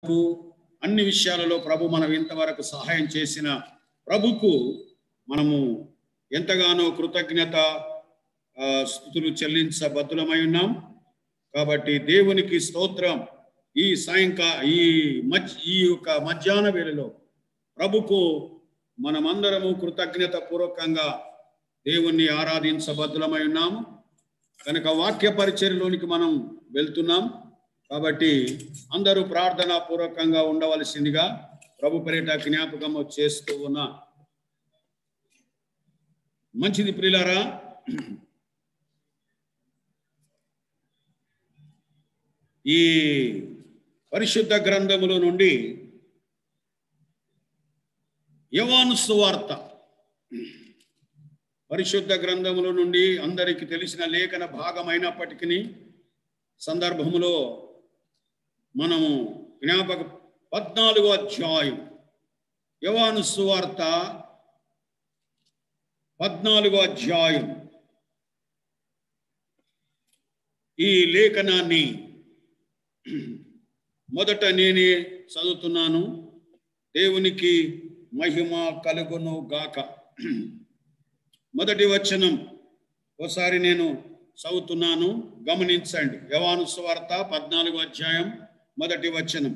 అన్ని విషయాలలో ప్రభు మనం ఇంతవరకు సహాయం చేసిన ప్రభుకు మనము ఎంతగానో కృతజ్ఞత స్తుతులు చెల్లించబద్దులమై ఉన్నాం. కాబట్టి దేవునికి స్తోత్రం. ఈ యొక్క మధ్యాహ్న వేళలో ప్రభుకు మనమందరము కృతజ్ఞత పూర్వకంగా దేవుణ్ణి ఆరాధించబద్దులమై ఉన్నాము. కనుక వాక్య పరిచర్యలోనికి మనం వెళ్తున్నాం. కాబట్టి అందరూ ప్రార్థనా పూర్వకంగా ఉండవలసిందిగా ప్రభు పేరిట జ్ఞాపకం చేస్తూ ఉన్నా. మంచిది ప్రియులారా, ఈ పరిశుద్ధ గ్రంథముల నుండి యోహాను సువార్త, పరిశుద్ధ గ్రంథముల నుండి అందరికీ తెలిసిన లేఖన భాగమైనప్పటికీ సందర్భములో మనము 14వ అధ్యాయం యోహాను సువార్త 14వ అధ్యాయం ఈ లేఖనాన్ని మొదట నేనే చదువుతున్నాను. దేవునికి మహిమ కలుగును గాక. మొదటి వచనం ఒకసారి నేను చదువుతున్నాను, గమనించండి. యోహాను సువార్త 14వ అధ్యాయం మొదటి వచనం.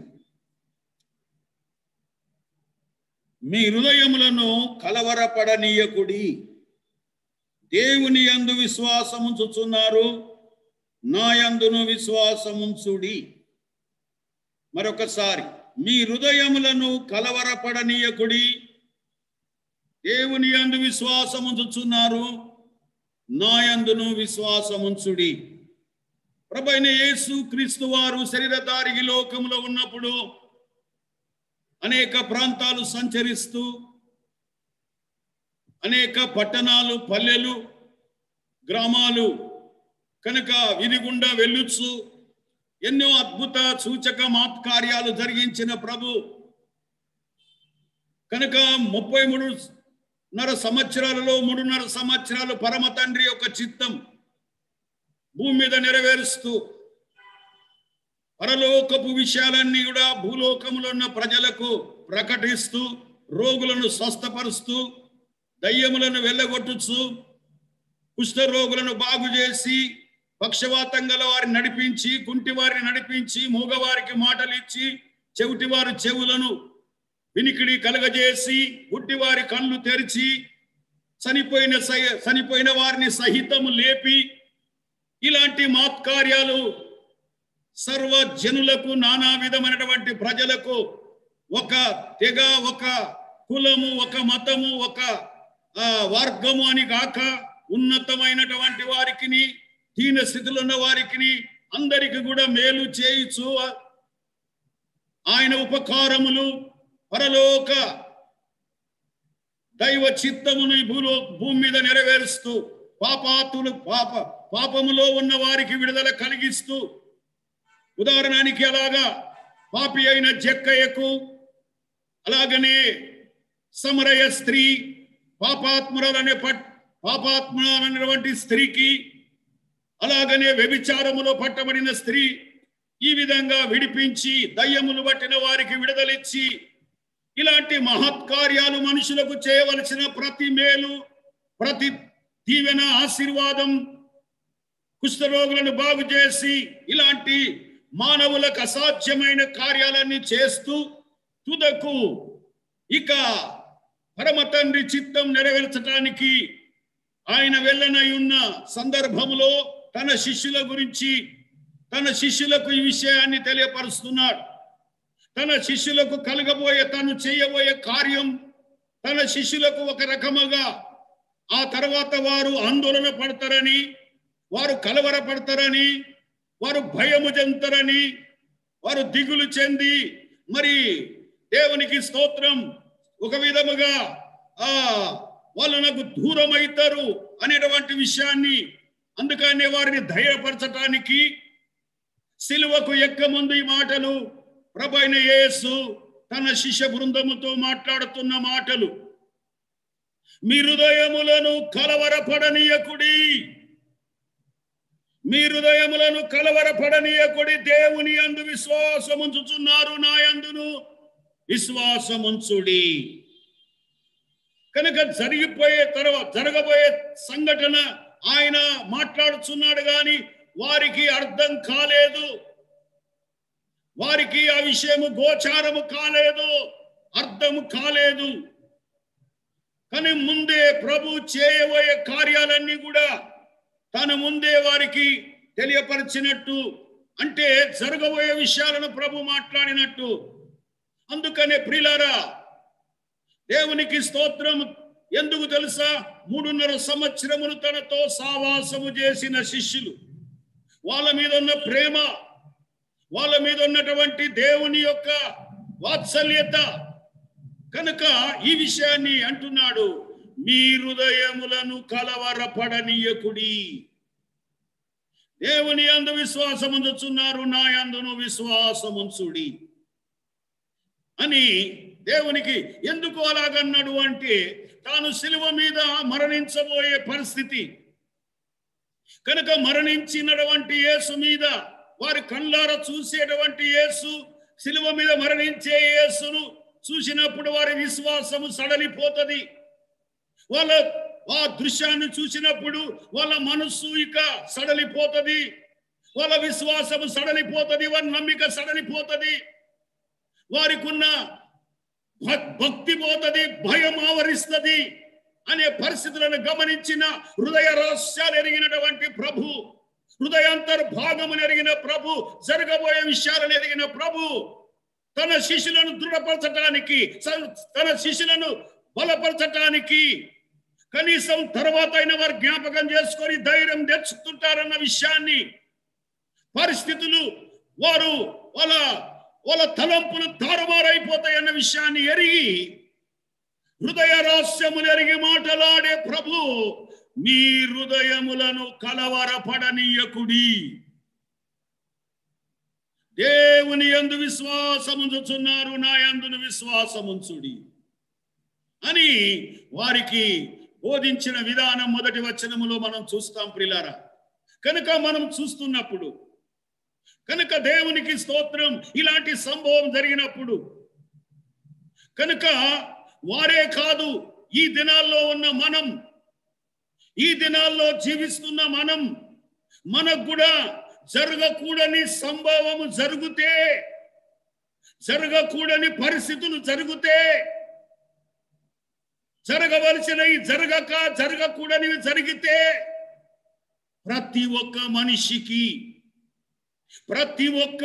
మీ హృదయములను కలవరపడనీయకుడి, దేవుని యందు విశ్వాసముంచుచున్నారు, నా యందును విశ్వాసముంచుడి. మరొకసారి, మీ హృదయములను కలవరపడనీయకుడి, దేవుని యందు విశ్వాసముంచుచున్నారు, నా యందును విశ్వాసముంచుడి. ప్రభువైన యేసు క్రీస్తు వారు శరీరధారి లోకములో ఉన్నప్పుడు అనేక ప్రాంతాలు సంచరిస్తూ అనేక పట్టణాలు, పల్లెలు, గ్రామాలు కనుక విధిగుండా వెళ్ళుచు ఎన్నో అద్భుత సూచక మాత్కార్యాలు జరిగించిన ప్రభు కనుక 33.5 సంవత్సరాలలో 3.5 సంవత్సరాలు పరమ తండ్రి యొక్క చిత్తం భూమి మీద నెరవేరుస్తూ పరలోకపు విషయాలన్నీ కూడా భూలోకములో ఉన్న ప్రజలకు ప్రకటిస్తూ, రోగులను స్వస్థపరుస్తూ, దయ్యములను వెళ్ళగొట్టుచు, కుష్ఠరోగులను బాగు చేసి, పక్షవాతం గల వారిని నడిపించి, కుంటి వారిని నడిపించి, మూగవారికి మాటలు ఇచ్చి, చెవిటివారి చెవులను వినికిడి కలగజేసి, గుడ్డివారి కళ్ళు తెరిచి, చనిపోయిన వారిని సహితము లేపి, ఇలాంటి మాత్కార్యాలు సర్వజనులకు, నానా విధమైనటువంటి ప్రజలకు, ఒక తెగ, ఒక కులము, ఒక మతము, ఒక వర్గము అని కాక ఉన్నతమైనటువంటి వారికి, దీన స్థితిలో ఉన్న వారికి అందరికి కూడా మేలు చేయుచు ఆయన ఉపకారములు, పరలోక దైవ చిత్తమును భూమి మీద నెరవేరుస్తూ, పాపములో ఉన్న వారికి విడుదల కలిగిస్తూ, ఉదాహరణకి అలాగా పాపి అయిన జక్కయ్యకు, అలాగనే సమరయ స్త్రీ, పాపాత్మురాలనేటువంటి స్త్రీకి, అలాగనే వ్యభిచారములో పట్టబడిన స్త్రీ, ఈ విధంగా విడిపించి దయ్యములు పట్టిన వారికి విడుదలిచ్చి, ఇలాంటి మహత్కార్యాలు మనుషులకు చేయవలసిన ప్రతి మేలు, ప్రతి దీవెన, ఆశీర్వాదం, కుష్ఠరోగులను బాగు చేసి, ఇలాంటి మానవులకు అసాధ్యమైన కార్యాలన్నీ చేస్తూ తుదకు ఇక పరమ తండ్రి చిత్తం నెరవేర్చడానికి ఆయన వెళ్ళనై ఉన్న సందర్భంలో తన శిష్యుల గురించి, తన శిష్యులకు ఈ విషయాన్ని తెలియపరుస్తున్నాడు. తన శిష్యులకు తను చేయబోయే కార్యం తన శిష్యులకు ఒక రకముగా, ఆ తర్వాత వారు ఆందోళన పడతారని, వారు కలవరపడతారని, వారు భయము చెందుతారని, వారు దిగులు చెంది మరి దేవునికి స్తోత్రం ఒక విధముగా వాళ్ళు నాకు దూరం అవుతారు అనేటువంటి విషయాన్ని, అందుకనే వారిని ధైర్యపరచటానికి సిలువకు ఎక్కముందు ఈ మాటలు ప్రభువైన యేసు తన శిష్య బృందముతో మాట్లాడుతున్న మాటలు. మీ హృదయములను కలవరపడనీయకుడి, మీ హృదయములను కలవరపడనీయకుడి, దేవుని యందు విశ్వాసముంచుచున్నారు, నా యందును విశ్వాసముంచుడి. కనుక జరగబోయే సంఘటన ఆయన మాట్లాడుచున్నాడు గాని వారికి అర్థం కాలేదు, వారికి ఆ విషయము గోచారము కాలేదు, అర్థము కాలేదు. కానీ ముందే ప్రభు చేయబోయే కార్యాలన్నీ కూడా తన ముందే వారికి తెలియపరిచినట్టు, అంటే జరగబోయే విషయాలను ప్రభు మాట్లాడినట్టు. అందుకనే ప్రియులారా, దేవునికి స్తోత్రం. ఎందుకు తెలుసా? 3.5 సంవత్సరములు తనతో సావాసము చేసిన శిష్యులు, వాళ్ళ మీద ఉన్న ప్రేమ, వాళ్ళ మీద ఉన్నటువంటి దేవుని యొక్క వాత్సల్యత కనుక ఈ విషయాన్ని అంటున్నాడు, మీ హృదయములను కలవరపడనీయకుడి, దేవుని యందు విశ్వాసముంచుచున్నారు, నా యందును విశ్వాసముంచుడి అని. దేవునికి ఎందుకు అలాగన్నాడు అంటే, తాను శిలువ మీద మరణించబోయే పరిస్థితి కనుక, మరణించినటువంటి యేసు మీద వారి కళ్ళారా చూసేటువంటి యేసు, శిలువ మీద మరణించే యేసును చూసినప్పుడు వారి విశ్వాసము సడలిపోతుంది. వాళ్ళ ఆ దృశ్యాన్ని చూసినప్పుడు వాళ్ళ మనస్సు ఇక సడలిపోతుంది, వాళ్ళ విశ్వాసము సడలిపోతుంది, వారి నమ్మిక సడలిపోతుంది, వారికి ఉన్న భక్తి పోతుంది, భయం ఆవరిస్తుంది అనే పరిస్థితులను గమనించిన, హృదయ రహస్యాలు ఎరిగినటువంటి ప్రభు, హృదయాంతర్భాగములు ఎరిగిన ప్రభు, జరగబోయే విషయాలను ఎరిగిన ప్రభు తన శిష్యులను దృఢపరచటానికి, తన శిష్యులను బలపరచటానికి, కనీసం తర్వాత అయిన వారు జ్ఞాపకం చేసుకొని ధైర్యం తెచ్చుకుంటారన్న విషయాన్ని, పరిస్థితులు వారు వాళ్ళ తలంపులు తారుమారైపోతాయన్న విషయాన్ని ఎరిగి, హృదయ రహస్యములు ఎరిగి మాటలాడే ప్రభు, మీ హృదయములను కలవరపడనీయకుడి, దేవుని యందు విశ్వాసముంచుచున్నారు, నా యందును విశ్వాసముంచుడి అని వారికి బోధించిన విధానం మొదటి వచనములో మనం చూస్తాం ప్రియులారా. కనుక మనం చూస్తున్నప్పుడు, కనుక దేవునికి స్తోత్రం, ఇలాంటి సంభవం జరిగినప్పుడు కనుక వారే కాదు, ఈ దినాల్లో ఉన్న మనం, ఈ దినాల్లో జీవిస్తున్న మనం, మనకు కూడా జరగకూడని సంభవము జరిగితే, జరగకూడని పరిస్థితులు జరిగితే, జరగవలసినవి జరగక జరగకూడనివి జరిగితే, ప్రతి ఒక్క మనిషికి, ప్రతి ఒక్క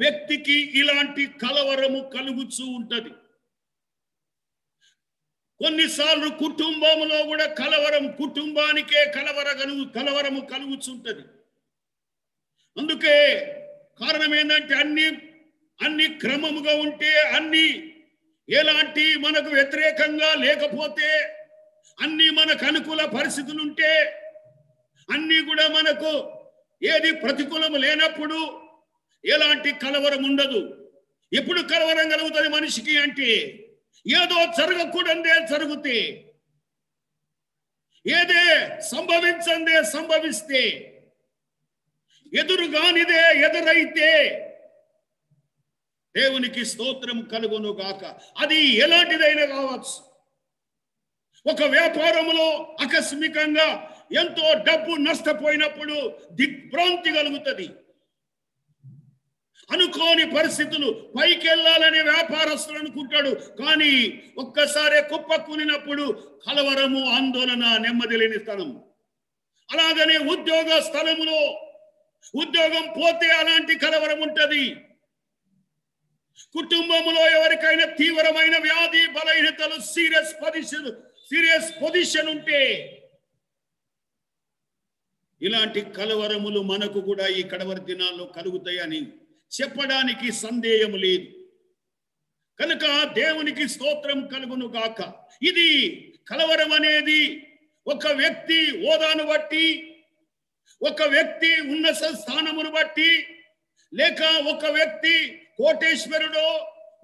వ్యక్తికి ఇలాంటి కలవరము కలుగుతూ ఉంటది. కొన్నిసార్లు కుటుంబంలో కూడా కలవరం, కుటుంబానికే కలవరము కలుగుతుంటది. అందుకే కారణం ఏంటంటే, అన్ని క్రమముగా ఉంటే, అన్ని ఎలాంటి మనకు వ్యతిరేకంగా లేకపోతే, అన్ని మనకు అనుకూల పరిస్థితులు ఉంటే, అన్ని కూడా మనకు ఏది ప్రతికూలము లేనప్పుడు ఎలాంటి కలవరం ఉండదు. ఎప్పుడు కలవరం కలుగుతుంది మనిషికి అంటే, ఏదో జరగకూడదే జరిగితే, ఏదే సంభవించందే సంభవిస్తే, ఎదురుగానిదే ఎదురైతే, దేవునికి స్తోత్రం కలుగును గాక. అది ఎలాంటిదైనా కావచ్చు. ఒక వ్యాపారంలో ఆకస్మికంగా ఎంతో డబ్బు నష్టపోయినప్పుడు దిగ్భ్రాంతి కలుగుతుంది. అనుకోని పరిస్థితులు, పైకి వెళ్ళాలనే వ్యాపారస్తులు అనుకుంటాడు, కానీ ఒక్కసారి కుప్పకూలినప్పుడు కలవరము, ఆందోళన, నెమ్మది లేని స్థలం. అలాగనే ఉద్యోగ స్థలములో ఉద్యోగం పోతే అలాంటి కలవరం ఉంటది. కుటుంబంలో ఎవరికైనా తీవ్రమైన వ్యాధి, బలహీనతలు, సీరియస్ పొజిషన్ ఉంటే ఇలాంటి కలవరములు మనకు కూడా ఈ కడవరి దినాల్లో కలుగుతాయని చెప్పడానికి సందేహం లేదు. కనుక దేవునికి స్తోత్రం కలుగును గాక. ఇది కలవరం అనేది ఒక వ్యక్తి హోదాను బట్టి, ఒక వ్యక్తి ఉన్నత స్థానమును బట్టి, లేక ఒక వ్యక్తి కోటేశ్వరుడో,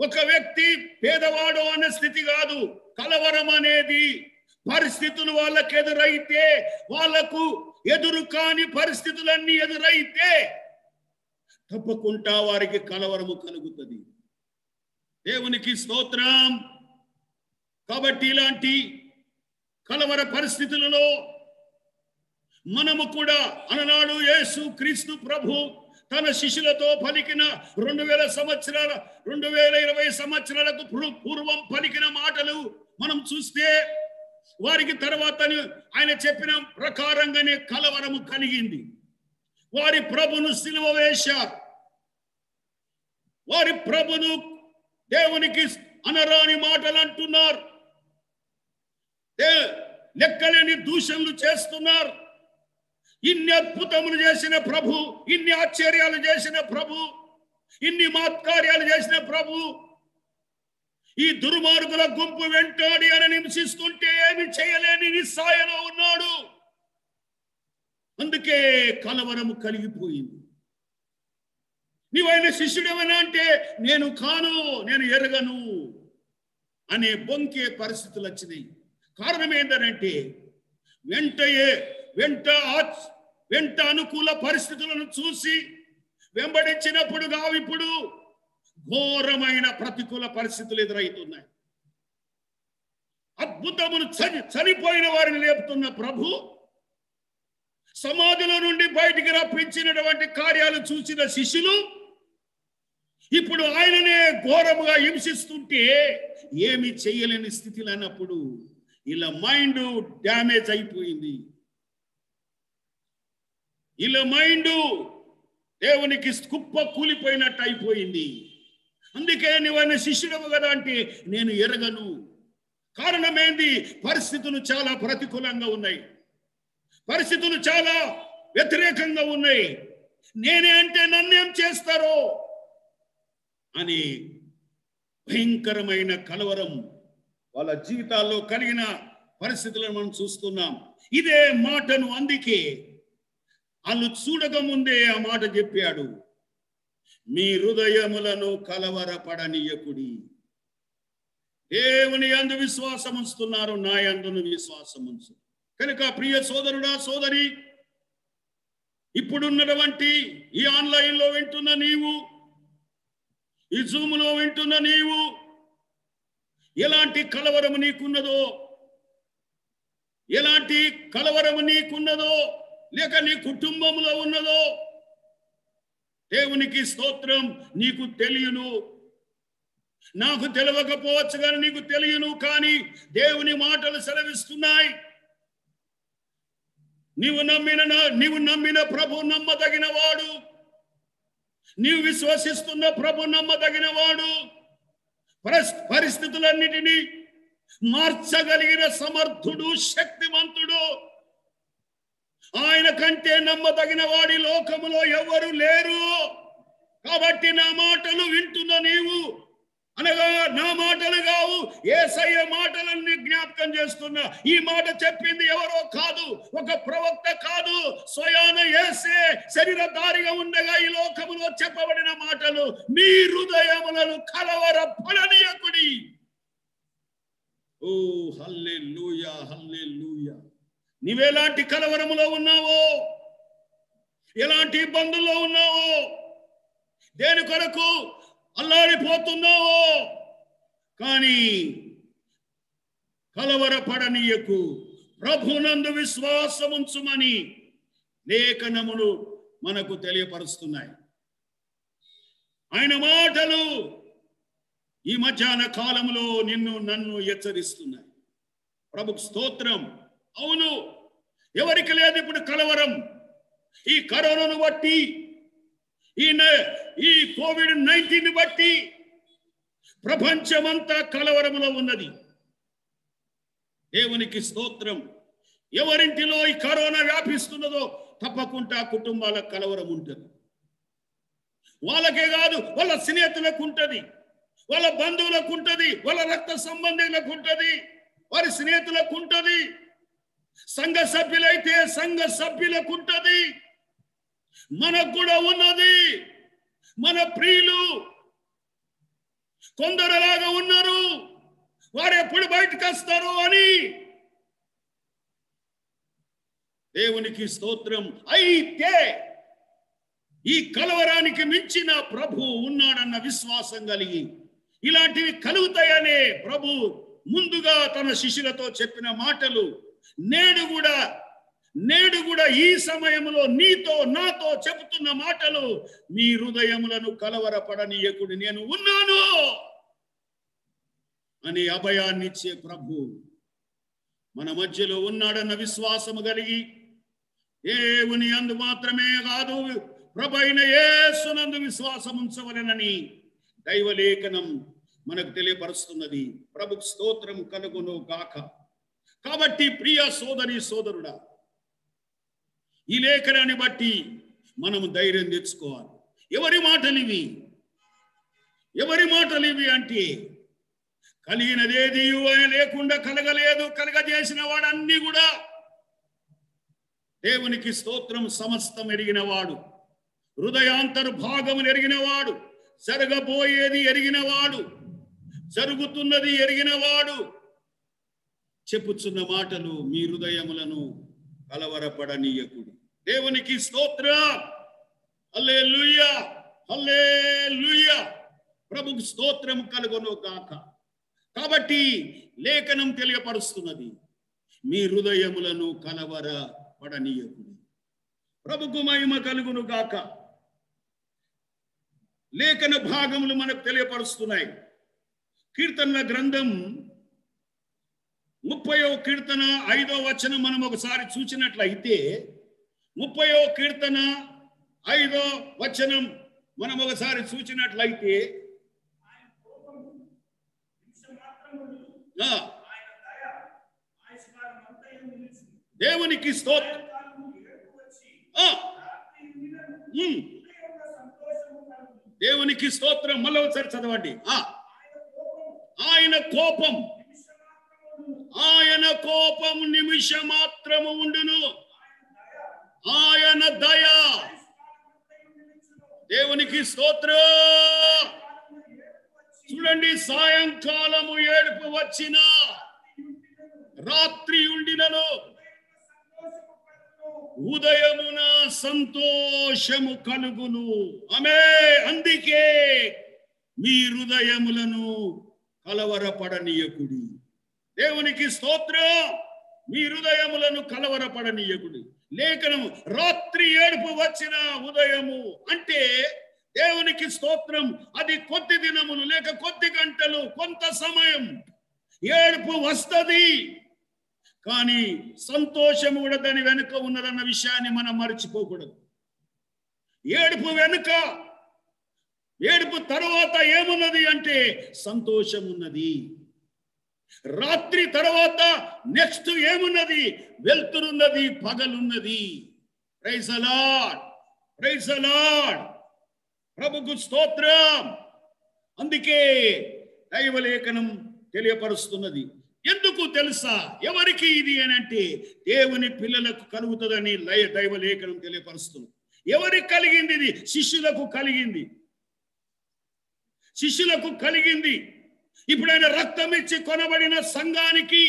ఒక వ్యక్తి పేదవాడో అనే స్థితి కాదు. కలవరం అనేది పరిస్థితులు వాళ్ళకు ఎదురైతే, వాళ్లకు ఎదురు కాని పరిస్థితులన్నీ ఎదురైతే తప్పకుండా వారికి కలవరము కలుగుతుంది. దేవునికి స్తోత్రం. కాబట్టి ఇలాంటి కలవర పరిస్థితులలో మనము కూడా అలనాడు యేసు క్రీస్తు ప్రభు తన శిష్యులతో పలికిన 2020 సంవత్సరాలకు పూర్వం పలికిన మాటలు మనం చూస్తే వారికి తర్వాత ఆయన చెప్పిన ప్రకారంగానే కలవరము కలిగింది. వారి ప్రభును సిలువ వేశారు. వారి ప్రభును దేవునికి అనరాని మాటలు అంటున్నారు. లెక్కలేని దూషణలు చేస్తున్నారు. ఇన్ని అద్భుతములు చేసిన ప్రభు, ఇన్ని ఆశ్చర్యాలు చేసిన ప్రభు, ఇన్ని మహత్కార్యాలు చేసిన ప్రభు ఈ దుర్మార్గుల గుంపు వెంటాడి అని హింసిస్తుంటే ఏమి చేయలేని నిస్సాయలో ఉన్నాడు. అందుకే కలవరము కలిగిపోయింది. నీవైన శిష్యుడేమన్నా అంటే నేను కాను, నేను ఎరగను అనే బొంకే పరిస్థితులు వచ్చినాయి. కారణం ఏంటంటే వెంట అనుకూల పరిస్థితులను చూసి వెంబడించినప్పుడు ఇప్పుడు ఘోరమైన ప్రతికూల పరిస్థితులు ఎదురవుతున్నాయి. అద్భుతములు చనిపోయిన వారిని లేపుతున్న ప్రభు, సమాధిలో నుండి బయటికి రప్పించినటువంటి కార్యాలు చూసిన శిష్యులు ఇప్పుడు ఆయననే ఘోరముగా హింసిస్తుంటే ఏమి చేయలేని స్థితిలో అన్నప్పుడు ఇలా మైండ్ డ్యామేజ్ అయిపోయింది. ఇలా మైండ్ దేవునికి కుప్ప కూలిపోయినట్టు అయిపోయింది. అందుకే నువ్వైనా శిష్యుడవు కదా అంటే నేను ఎరగను. కారణం ఏంది? పరిస్థితులు చాలా ప్రతికూలంగా ఉన్నాయి, పరిస్థితులు చాలా వ్యతిరేకంగా ఉన్నాయి. నేనే అంటే నన్నేం చేస్తారో అని భయంకరమైన కలవరం వాళ్ళ జీవితాల్లో కలిగిన పరిస్థితులను మనం చూస్తున్నాం. ఇదే మాటను అందుకే వాళ్ళు చూడక ముందే ఆ మాట చెప్పాడు, మీ హృదయములను కలవరపడనీయకుడి. దేవుని యందు విశ్వాసం ఉంచుతున్నారు, నా యందును విశ్వాసం ఉంచు. కనుక ప్రియ సోదరుడా సోదరి, ఇప్పుడున్నటువంటి ఈ ఆన్లైన్లో వింటున్న నీవు, ఈ జూమ్లో వింటున్న నీవు, ఎలాంటి కలవరము నీకున్నదో, ఎలాంటి కలవరము నీకున్నదో, లేక నీ కుటుంబంలో ఉన్నదో దేవునికి స్తోత్రం, నీకు తెలియను. నాకు తెలియకపోవచ్చు కానీ నీకు తెలియను. కానీ దేవుని మాటలు సెలవిస్తున్నాయి, నీవు నమ్మిన ప్రభు నమ్మదగిన వాడు, నీవు విశ్వసిస్తున్న ప్రభు నమ్మదగిన వాడు. పరిస్థితులన్నిటినీ మార్చగలిగిన సమర్థుడు, శక్తిమంతుడు. ఆయన కంటే నమ్మదగిన వాడి లోకములో ఎవరు లేరు. కాబట్టి నా మాటలు వింటున్న నీవు, అనగా నా మాటలు కావు, యేసయ్య మాటలన్నీ జ్ఞాపకం చేస్తున్నా. ఈ మాట చెప్పింది ఎవరో కాదు, ఒక ప్రవక్త కాదు, స్వయాన యేసే శరీరధారిగా ఉండగా ఈ లోకములో చెప్పబడిన మాటలు. మీ హృదయములను కలవరపడనీయకుడి. ఓ హల్లెలూయా, హల్లెలూయా. నీవెలాంటి కలవరములో ఉన్నావో, ఎలాంటి ఇబ్బందుల్లో ఉన్నావో, దేని కొరకు అల్లాడిపోతున్నావో, కానీ కలవరపడనీయకు, ప్రభునందు విశ్వాసముంచుమని లేఖనములు మనకు తెలియపరుస్తున్నాయి. ఆయన మాటలు ఈ మధ్యాహ్న కాలంలో నన్ను హెచ్చరిస్తున్నాయి. ప్రభుకు స్తోత్రం. అవును, ఎవరికి లేదు ఇప్పుడు కలవరం. ఈ కరోనాను బట్టి, ఈ కోవిడ్-19 బట్టి ప్రపంచమంతా కలవరములో ఉన్నది. దేవునికి స్తోత్రం. ఎవరింటిలో ఈ కరోనా వ్యాపిస్తున్నదో తప్పకుండా కుటుంబాల కలవరం ఉంటుంది. వాళ్ళకే కాదు, వాళ్ళ స్నేహితులకు ఉంటుంది, వాళ్ళ బంధువులకు ఉంటుంది, వాళ్ళ రక్త సంబంధులకు ఉంటుంది, వారి స్నేహితులకు ఉంటుంది, సంఘ సభ్యులైతే సంఘ సభ్యులకు ఉంటుంది, మనకు కూడా ఉన్నది. మన ప్రియులు కొందరులాగా ఉన్నారు, వారు ఎప్పుడు బయటకు వస్తారు అని దేవునికి స్తోత్రం. అయితే ఈ కలవరానికి మించిన ప్రభు ఉన్నాడన్న విశ్వాసం కలిగి ఇలాంటివి కలుగుతాయనే ప్రభు ముందుగా తన శిష్యులతో చెప్పిన మాటలు నేడు కూడా ఈ సమయంలో నీతో నాతో చెబుతున్న మాటలు, మీ హృదయములను కలవరపడనీయకుడి, నేను ఉన్నాను అని అభయాన్నిచ్చే ప్రభు మన మధ్యలో ఉన్నాడన్న విశ్వాసము కలిగి దేవుని యందు మాత్రమే కాదు ప్రభువైన యేసునందు విశ్వాసం ఉంచవలెనని దైవలేఖనం మనకు తెలియపరుస్తున్నది. ప్రభుకు స్తోత్రం కలుగును గాక. కాబట్టి ప్రియ సోదరి సోదరుడా, ఈ లేఖనాన్ని బట్టి మనము ధైర్యం తెచ్చుకోవాలి. ఎవరి మాటలు ఇవి అంటే కలిగినదేది లేకుండా కలగలేదు, కలగజేసిన వాడన్నీ కూడా దేవునికి స్తోత్రం సమస్తం ఎరిగినవాడు, హృదయాంతర్భాగములు ఎరిగినవాడు, జరగబోయేది ఎరిగినవాడు, జరుగుతున్నది ఎరిగినవాడు చెప్పుచున్న మాటలు, మీ హృదయములను కలవరపడనీయకుడు. దేవునికి స్తోత్రం. హల్లెలూయా, హల్లెలూయా. ప్రభుకు స్తోత్రం కలుగును గాక. కాబట్టి లేఖనం తెలియపరుస్తున్నది, మీ హృదయములను కలవరపడనీయకుడు. ప్రభుకు మహిమ కలుగును గాక. లేఖన భాగములు మనకు తెలియపరుస్తున్నాయి. కీర్తనల గ్రంథం 30వ కీర్తన 5వ వచనం మనం ఒకసారి చూసినట్లయితే, 30వ కీర్తన 5వ వచనం మనం ఒకసారి చూసినట్లయితే, దేవునికి స్తోత్రం. దేవునికి స్తోత్రం. మళ్ళీ ఒకసారి చదవండి. ఆయన కోపం నిమిష మాత్రము ఉండును, ఆయన దయ. దేవునికి స్తోత్రం. చూడండి, సాయంకాలము ఏడుపు వచ్చిన, రాత్రి ఉండినను ఉదయమున సంతోషము కలుగును. అందుకే మీ హృదయములను కలవరపడనీయకుడి. దేవునికి స్తోత్రం. మీ హృదయములను కలవరపడనీయకుడి. లేఖనము రాత్రి ఏడుపు వచ్చిన ఉదయము అంటే దేవునికి స్తోత్రం, అది కొద్ది దినములు లేక కొద్ది గంటలు, కొంత సమయం ఏడుపు వస్తది. కానీ సంతోషం కూడా దాని వెనుక ఉన్నదన్న విషయాన్ని మనం మర్చిపోకూడదు. ఏడుపు తర్వాత ఏమున్నది అంటే సంతోషం ఉన్నది. రాత్రి తర్వాత నెక్స్ట్ ఏమున్నది? వెలుతురున్నది, పగలున్నది. Praise the lord, praise the lord. ప్రభుకు స్తోత్రం. అందుకే దైవలేఖనం తెలియపరుస్తున్నది. ఎందుకు తెలుసా? ఎవరికి ఇది అని అంటే దేవుని పిల్లలకు కలుగుతుందని దైవలేఖనం తెలియపరుస్తుంది. ఎవరికి కలిగింది? ఇది శిష్యులకు కలిగింది. ఇప్పుడు ఆయన రక్తమిచ్చి కొనబడిన సంఘానికి,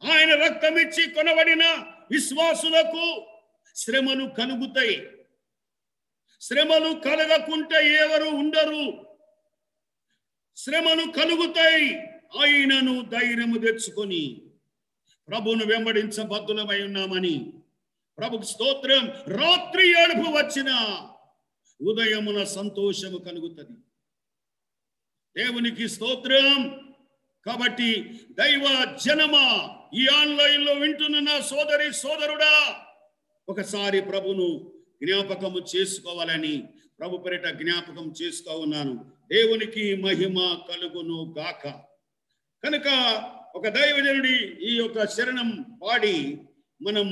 ఆయన రక్తమిచ్చి కొనబడిన విశ్వాసులకు శ్రమలు కలుగుతాయి. శ్రమలు కలగకుంటే ఎవరు ఉండరు. శ్రమలు కలుగుతాయి. ఆయనను ధైర్యము తెచ్చుకొని ప్రభువును వెంబడించబద్ధులమై ఉన్నామని ప్రభుకు స్తోత్రం. రాత్రి ఏడుపు వచ్చిన ఉదయమున సంతోషము కలుగుతుంది. దేవునికి స్తోత్రం. కాబట్టి దైవ జనమా, ఈ ఆన్లైన్ లో వింటున్న నా సోదరి సోదరుడా, ఒకసారి ప్రభును జ్ఞాపకము చేసుకోవాలని ప్రభు పేరిట జ్ఞాపకం చేసుకో ఉన్నాను. దేవునికి మహిమ కలుగును గాక. కనుక ఒక దైవజనుడి ఈ యొక్క శరణం పాడి మనం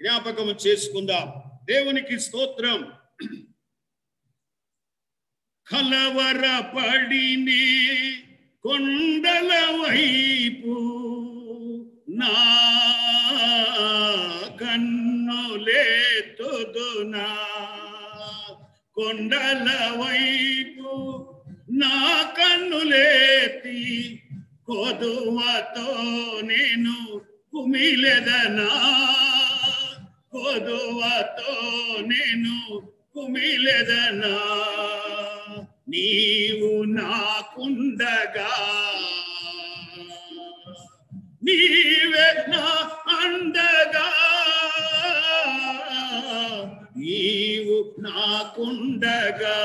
జ్ఞాపకం చేసుకుందాం. దేవునికి స్తోత్రం. కలవరపడినే కొండల వైపు నా కన్నులెత్తుదునా, కొండల వైపు నా కన్నులెత్తి కొదువతో నేను కుమిలెదనా, కొదువతో నేను కుమిలెదనా. నీవు నాకుండగా నీవే నా అండగా, నీవు నాకుండగా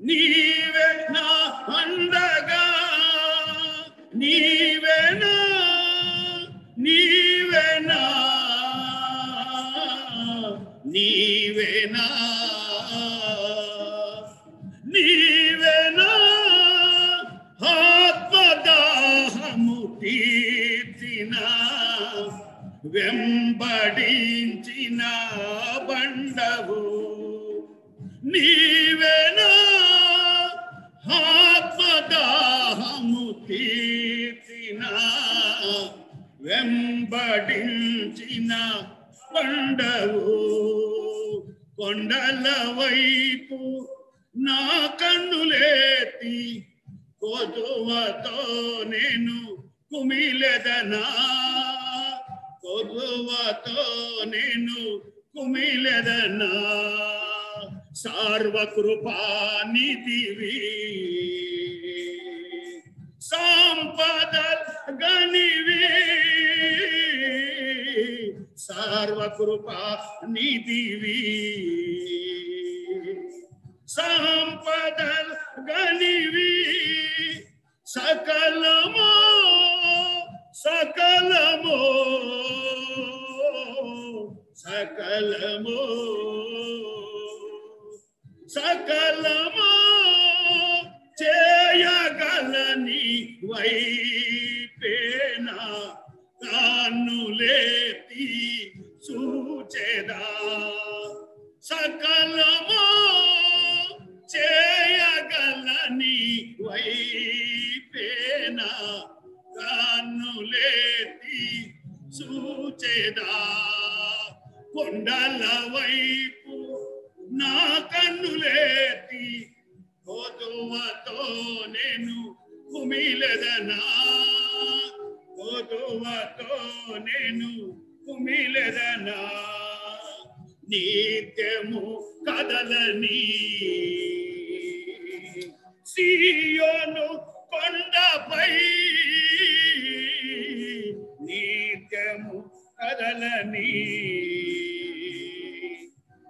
నీవే నా అండగా, నీవేనా నీవేనా నీవేనా నీవేనా ఆత్మదాహము తీర్చిన వెంబడించిన బండవు. నీవేనా ఆత్మదాహము తీర్చిన వెంబడించిన బండవు. కొండల వైపు నా కన్నులేతి కొదువతో నేను కుమిలెదనా. కొదువతో నేను కుమిలెదనా. సర్వకృపానిధివి సంపద గనివి, సర్వకృపానిధివి సంపద గనివి. సకలమో సకలమో సకలమో సకలమో చేయగలని వైపేనా కన్నులేతి చూచెదా. సకలమో చేయగలని వైపేనా కన్నులేతి చూచెదా. కొండల వైపు నా కన్నులేతి కొదువతో నేను కుమిలెదనా. కొదువతో నేను కుమిలెదనా. నిత్యము కదలని సియోను కొండపై, నిత్యము కదలని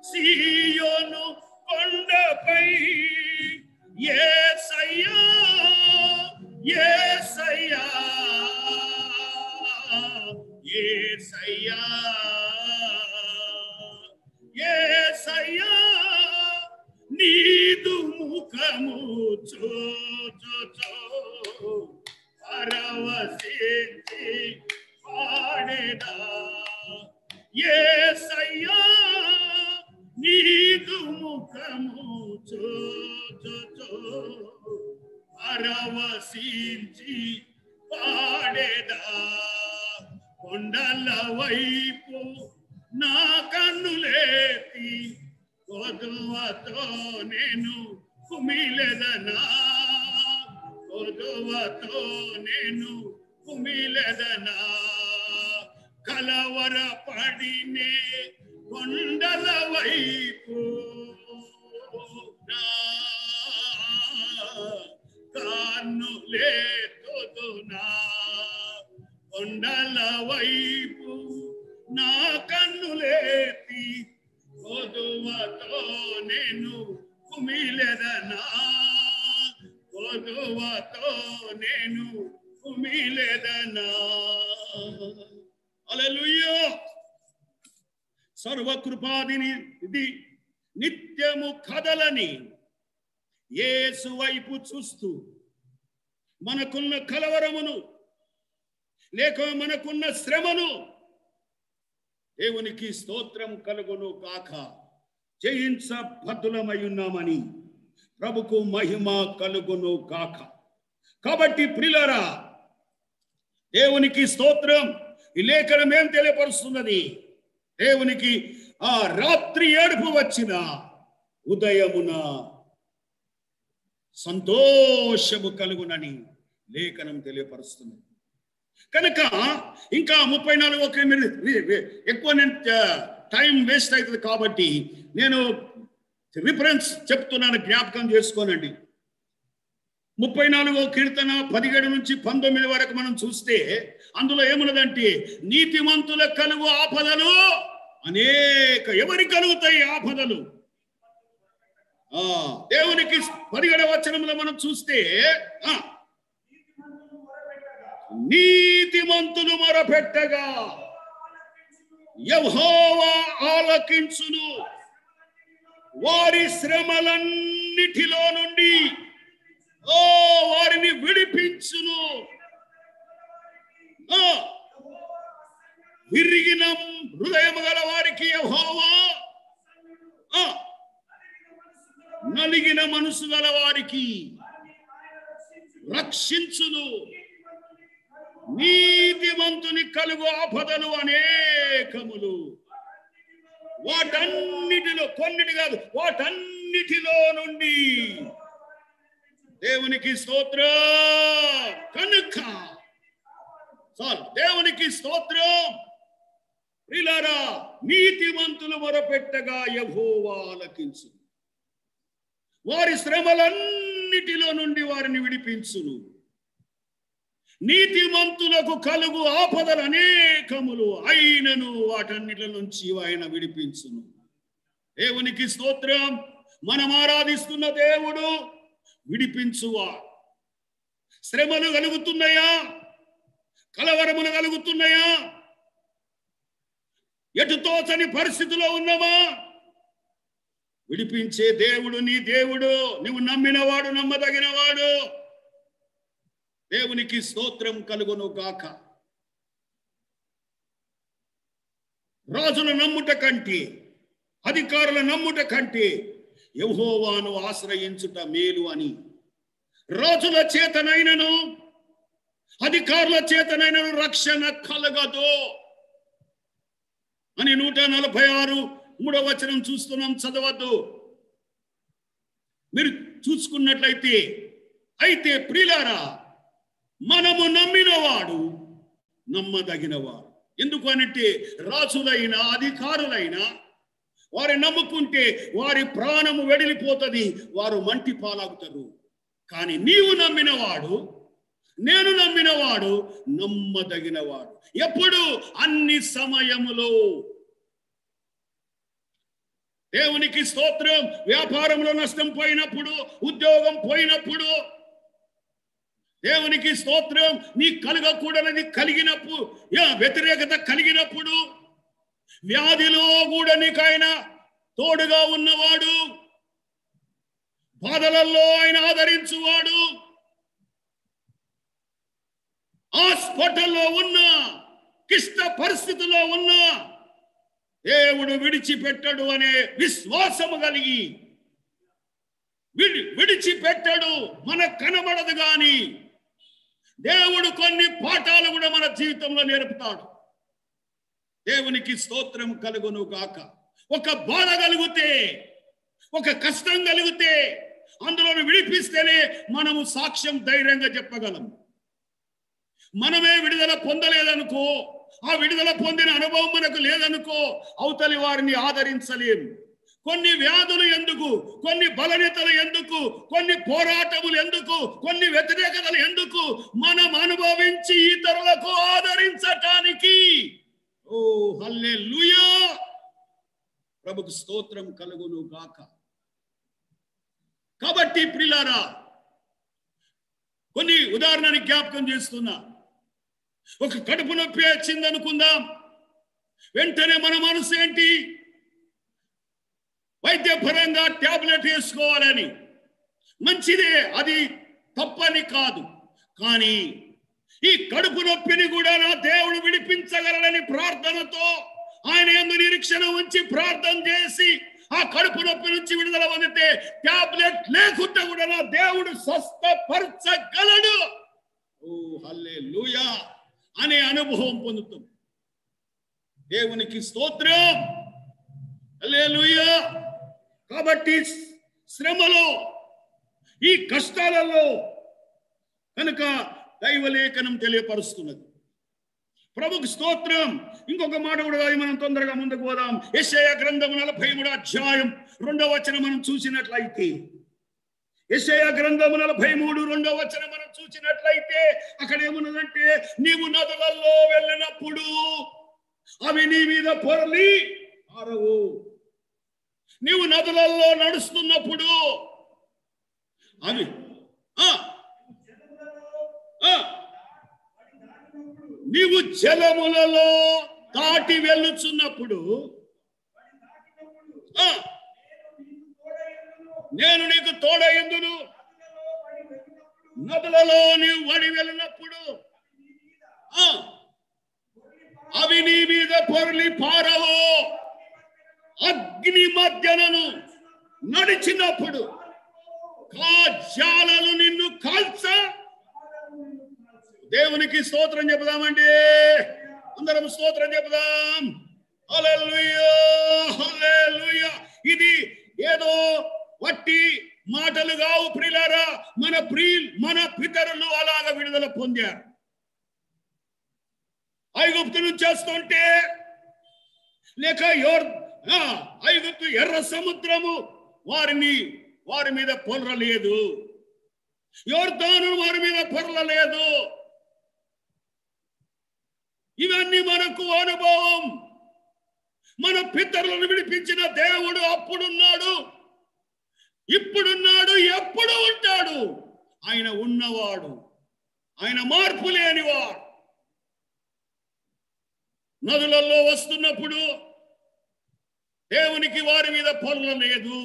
సియోను కొండపై. యేసయ్యా యేసయ్యా యేసయ్యా యేసయ్యా నీదు ముఖము చూచో పరవశించి పాడేదా. యేసయ్యా నీదు ముఖము చూచో పరవశించి పాడేదా. కొండల వైపు నా కన్నులేతి కొదువతో నేను కుమిలెదనా. కొదువతో నేను కుమిలెదనా. కలవరపడినే కొండల వైపు నా కన్నులేతుదునా. కొండల వైపు నా కన్నులేతి కొదువతో నేను కుమిలెదనా. కొదువతో నేను కుమిలెదనా. హల్లెలూయా. సర్వకృపాదిని ఇది నిత్యము కదలని యేసు వైపు చూస్తూ మనకున్న కలవరమును లేక మనకున్న శ్రమను దేవునికి స్తోత్రం కలుగును కాక జయించబద్ధులమై ఉన్నామని ప్రభుకు మహిమ కలుగును కాక. కాబట్టి ప్రియులారా, దేవునికి స్తోత్రం. ఈ లేఖనం ఏం తెలియపరుస్తున్నది? దేవునికి ఆ రాత్రి ఏడుపు వచ్చిన ఉదయమున సంతోషము కలుగునని లేఖనం తెలియపరుస్తుంది. కనుక ఇంకా 34 మీరు ఎక్కువ టైం వేస్ట్ అవుతుంది కాబట్టి నేను రిఫరెన్స్ చెప్తున్నాను, జ్ఞాపకం చేసుకోనండి. 34 కీర్తన 17 నుంచి 19 వరకు మనం చూస్తే అందులో ఏమున్నదంటే నీతిమంతుల కలుగు ఆపదలు అనేక. ఎవరికి కలుగుతాయి ఆపదలు? దేవునికి 17వ వచనంలో మనం చూస్తే నీతిమంతులు మొరపెట్టగా యెహోవా ఆలకించును, వారి శ్రమలన్నిటిలో నుండి వారిని విడిపించును. విరిగిన హృదయం గల వారికి యెహోవా, నలిగిన మనసు గల వారికి రక్షించును. నీతిమంతుని కలుగు ఆపదలు అనేకములు, వాటన్నిటిలో, కొన్నిటి కాదు, వాటన్నిటిలో నుండి. దేవునికి స్తోత్రం. కనుక దేవునికి స్తోత్రం. ప్రియులారా, నీతిమంతులు మొరపెట్టగా యెహోవా ఆలకించును, వారి శ్రమలన్నిటిలో నుండి వారిని విడిపించును. నీతిమంతులకు కలుగు ఆపదలు అనేకములు, అయినను వాటన్నిటి నుంచి ఆయన విడిపించును. దేవునికి స్తోత్రం. మనం ఆరాధిస్తున్న దేవుడు విడిపించువా. శ్రమలు కలుగుతున్నాయా? కలవరములు కలుగుతున్నాయా? ఎటు తోచని పరిస్థితిలో ఉన్నామా? విడిపించే దేవుడు నీ దేవుడు. నువ్వు నమ్మినవాడు, నమ్మదగినవాడు. దేవునికి స్తోత్రం కలుగును గాక. రాజుల నమ్ముట కంటే, అధికారుల నమ్ముట కంటే యెహోవాను ఆశ్రయించుట మేలు అని. రాజుల చేతనైనను అధికారుల చేతనైనను రక్షణ కలగదు అని 146 3వ వచనం చూస్తున్నాం. చదవద్దు. మీరు చూసుకున్నట్లయితే, అయితే ప్రియులారా, మనము నమ్మినవాడు నమ్మదగినవాడు. ఎందుకు అనంటే రాజులైనా అధికారులైనా వారిని నమ్ముకుంటే వారి ప్రాణము వెడిలిపోతుంది, వారు మంటి పాలాగుతారు. కానీ నీవు నమ్మినవాడు, నేను నమ్మినవాడు నమ్మదగినవాడు. ఎప్పుడు? అన్ని సమయములో. దేవునికి స్తోత్రం. వ్యాపారంలో నష్టం పోయినప్పుడు, ఉద్యోగం పోయినప్పుడు, దేవునికి స్తోత్రం. నీ కలగకూడదని కలిగినప్పుడు, వ్యతిరేకత కలిగినప్పుడు, వ్యాధిలో కూడా నీకైనా తోడుగా ఉన్నవాడు, బాధలలో ఆయన ఆదరించువాడు, హాస్పిటల్లో ఉన్న, క్లిష్ట పరిస్థితిలో ఉన్న దేవుడు విడిచిపెట్టడు అనే విశ్వాసము కలిగి విడిచిపెట్టడు. మనకు కనబడదు గాని దేవుడు కొన్ని పాఠాలు కూడా మన జీవితంలో నేర్పుతాడు. దేవునికి స్తోత్రం కలుగును గాక. ఒక బాధ కలిగితే, ఒక కష్టం కలిగితే అందులో విడిపిస్తేనే మనము సాక్ష్యం ధైర్యంగా చెప్పగలం. మనమే విడుదల పొందలేదనుకో, ఆ విడుదల పొందిన అనుభవం మనకు లేదనుకో, అవతలి వారిని ఆదరించలేము. కొన్ని వ్యాధులు ఎందుకు, కొన్ని బలహీనతలు ఎందుకు, కొన్ని పోరాటములు ఎందుకు, కొన్ని వ్యతిరేకతలు ఎందుకు? మనం అనుభవించి ఇతరులకు ఆదరించటానికి. ఓ హల్లెలూయా, ప్రభుకు స్తోత్రం కలుగును గాక. కాబట్టి ప్రియులారా, కొన్ని ఉదాహరణని జ్ఞాపకం చేస్తున్నా. ఒక కడుపు నొప్పి వచ్చింది అనుకుందాం. వెంటనే మన మనసు ఏంటి? వైద్యపరంగా టాబ్లెట్ వేసుకోవాలని. మంచిదే, అది తప్పని కాదు. కానీ ఈ కడుపు నొప్పిని కూడా నా దేవుడు విడిపించగలడని ప్రార్థనతో ఆయన యందు నిరీక్షణ ఉంచి ప్రార్థన చేసి ఆ కడుపు నొప్పి నుంచి విడుదల పొందితే టాబ్లెట్ లేకుండా కూడా నా దేవుడు స్వస్థపరచగలడు. ఓ హల్లెలూయా అనే అనుభవం పొందుతాం. దేవునికి స్తోత్రం. హల్లెలూయా. కాబట్టి శ్రమలో, ఈ కష్టాలలో కనుక దైవలేఖనం తెలియపరుస్తున్నది. ప్రభుకు స్తోత్రం. ఇంకొక మాట కూడా మనం తొందరగా ముందుకు పోదాం. యెషయా గ్రంథం 43వ అధ్యాయం 2వ వచనం మనం చూసినట్లయితే, యెషయా గ్రంథం 43 2వ వచనం మనం చూసినట్లయితే అక్కడ ఏమున్నదంటే, నీవు నదులలో వెళ్ళినప్పుడు అవి నీ మీద పొరలి పారవు. నీవు నదులలో నడుస్తున్నప్పుడు అవి నీవు జలములలో దాటి వెళ్ళుచున్నప్పుడు నేను నీకు తోడయందును. నదులలో నీవు వడి వెళ్ళినప్పుడు అవి నీ మీద పొరలి పారవు. అగ్ని మధ్యనను నడిచినప్పుడు జ్వాలలు నిన్ను కాల్చ. దేవునికి స్తోత్రం చెప్దామండి. అందరం స్తోత్రం చెప్దాం. హల్లెలూయా, హల్లెలూయా. ఇది ఏదో వట్టి మాటలు కావు ప్రియులారా. మన పితరులు అలాగ విడుదల పొందారు. ఐగుప్తు నుంచి చేస్తుంటే లేక ఐగుప్తు ఎర్ర సముద్రము వారి మీద పొరలేదు. యోర్దాను వారి మీద పొరలేదు. ఇవన్నీ మనకు అనుభవం. మన పితరులను విడిపించిన దేవుడు అప్పుడున్నాడు, ఇప్పుడున్నాడు, ఎప్పుడు ఉంటాడు. ఆయన ఉన్నవాడు, ఆయన మార్పు లేనివాడు. నదులలో వస్తున్నప్పుడు దేవునికి వారి మీద పొరలేదు.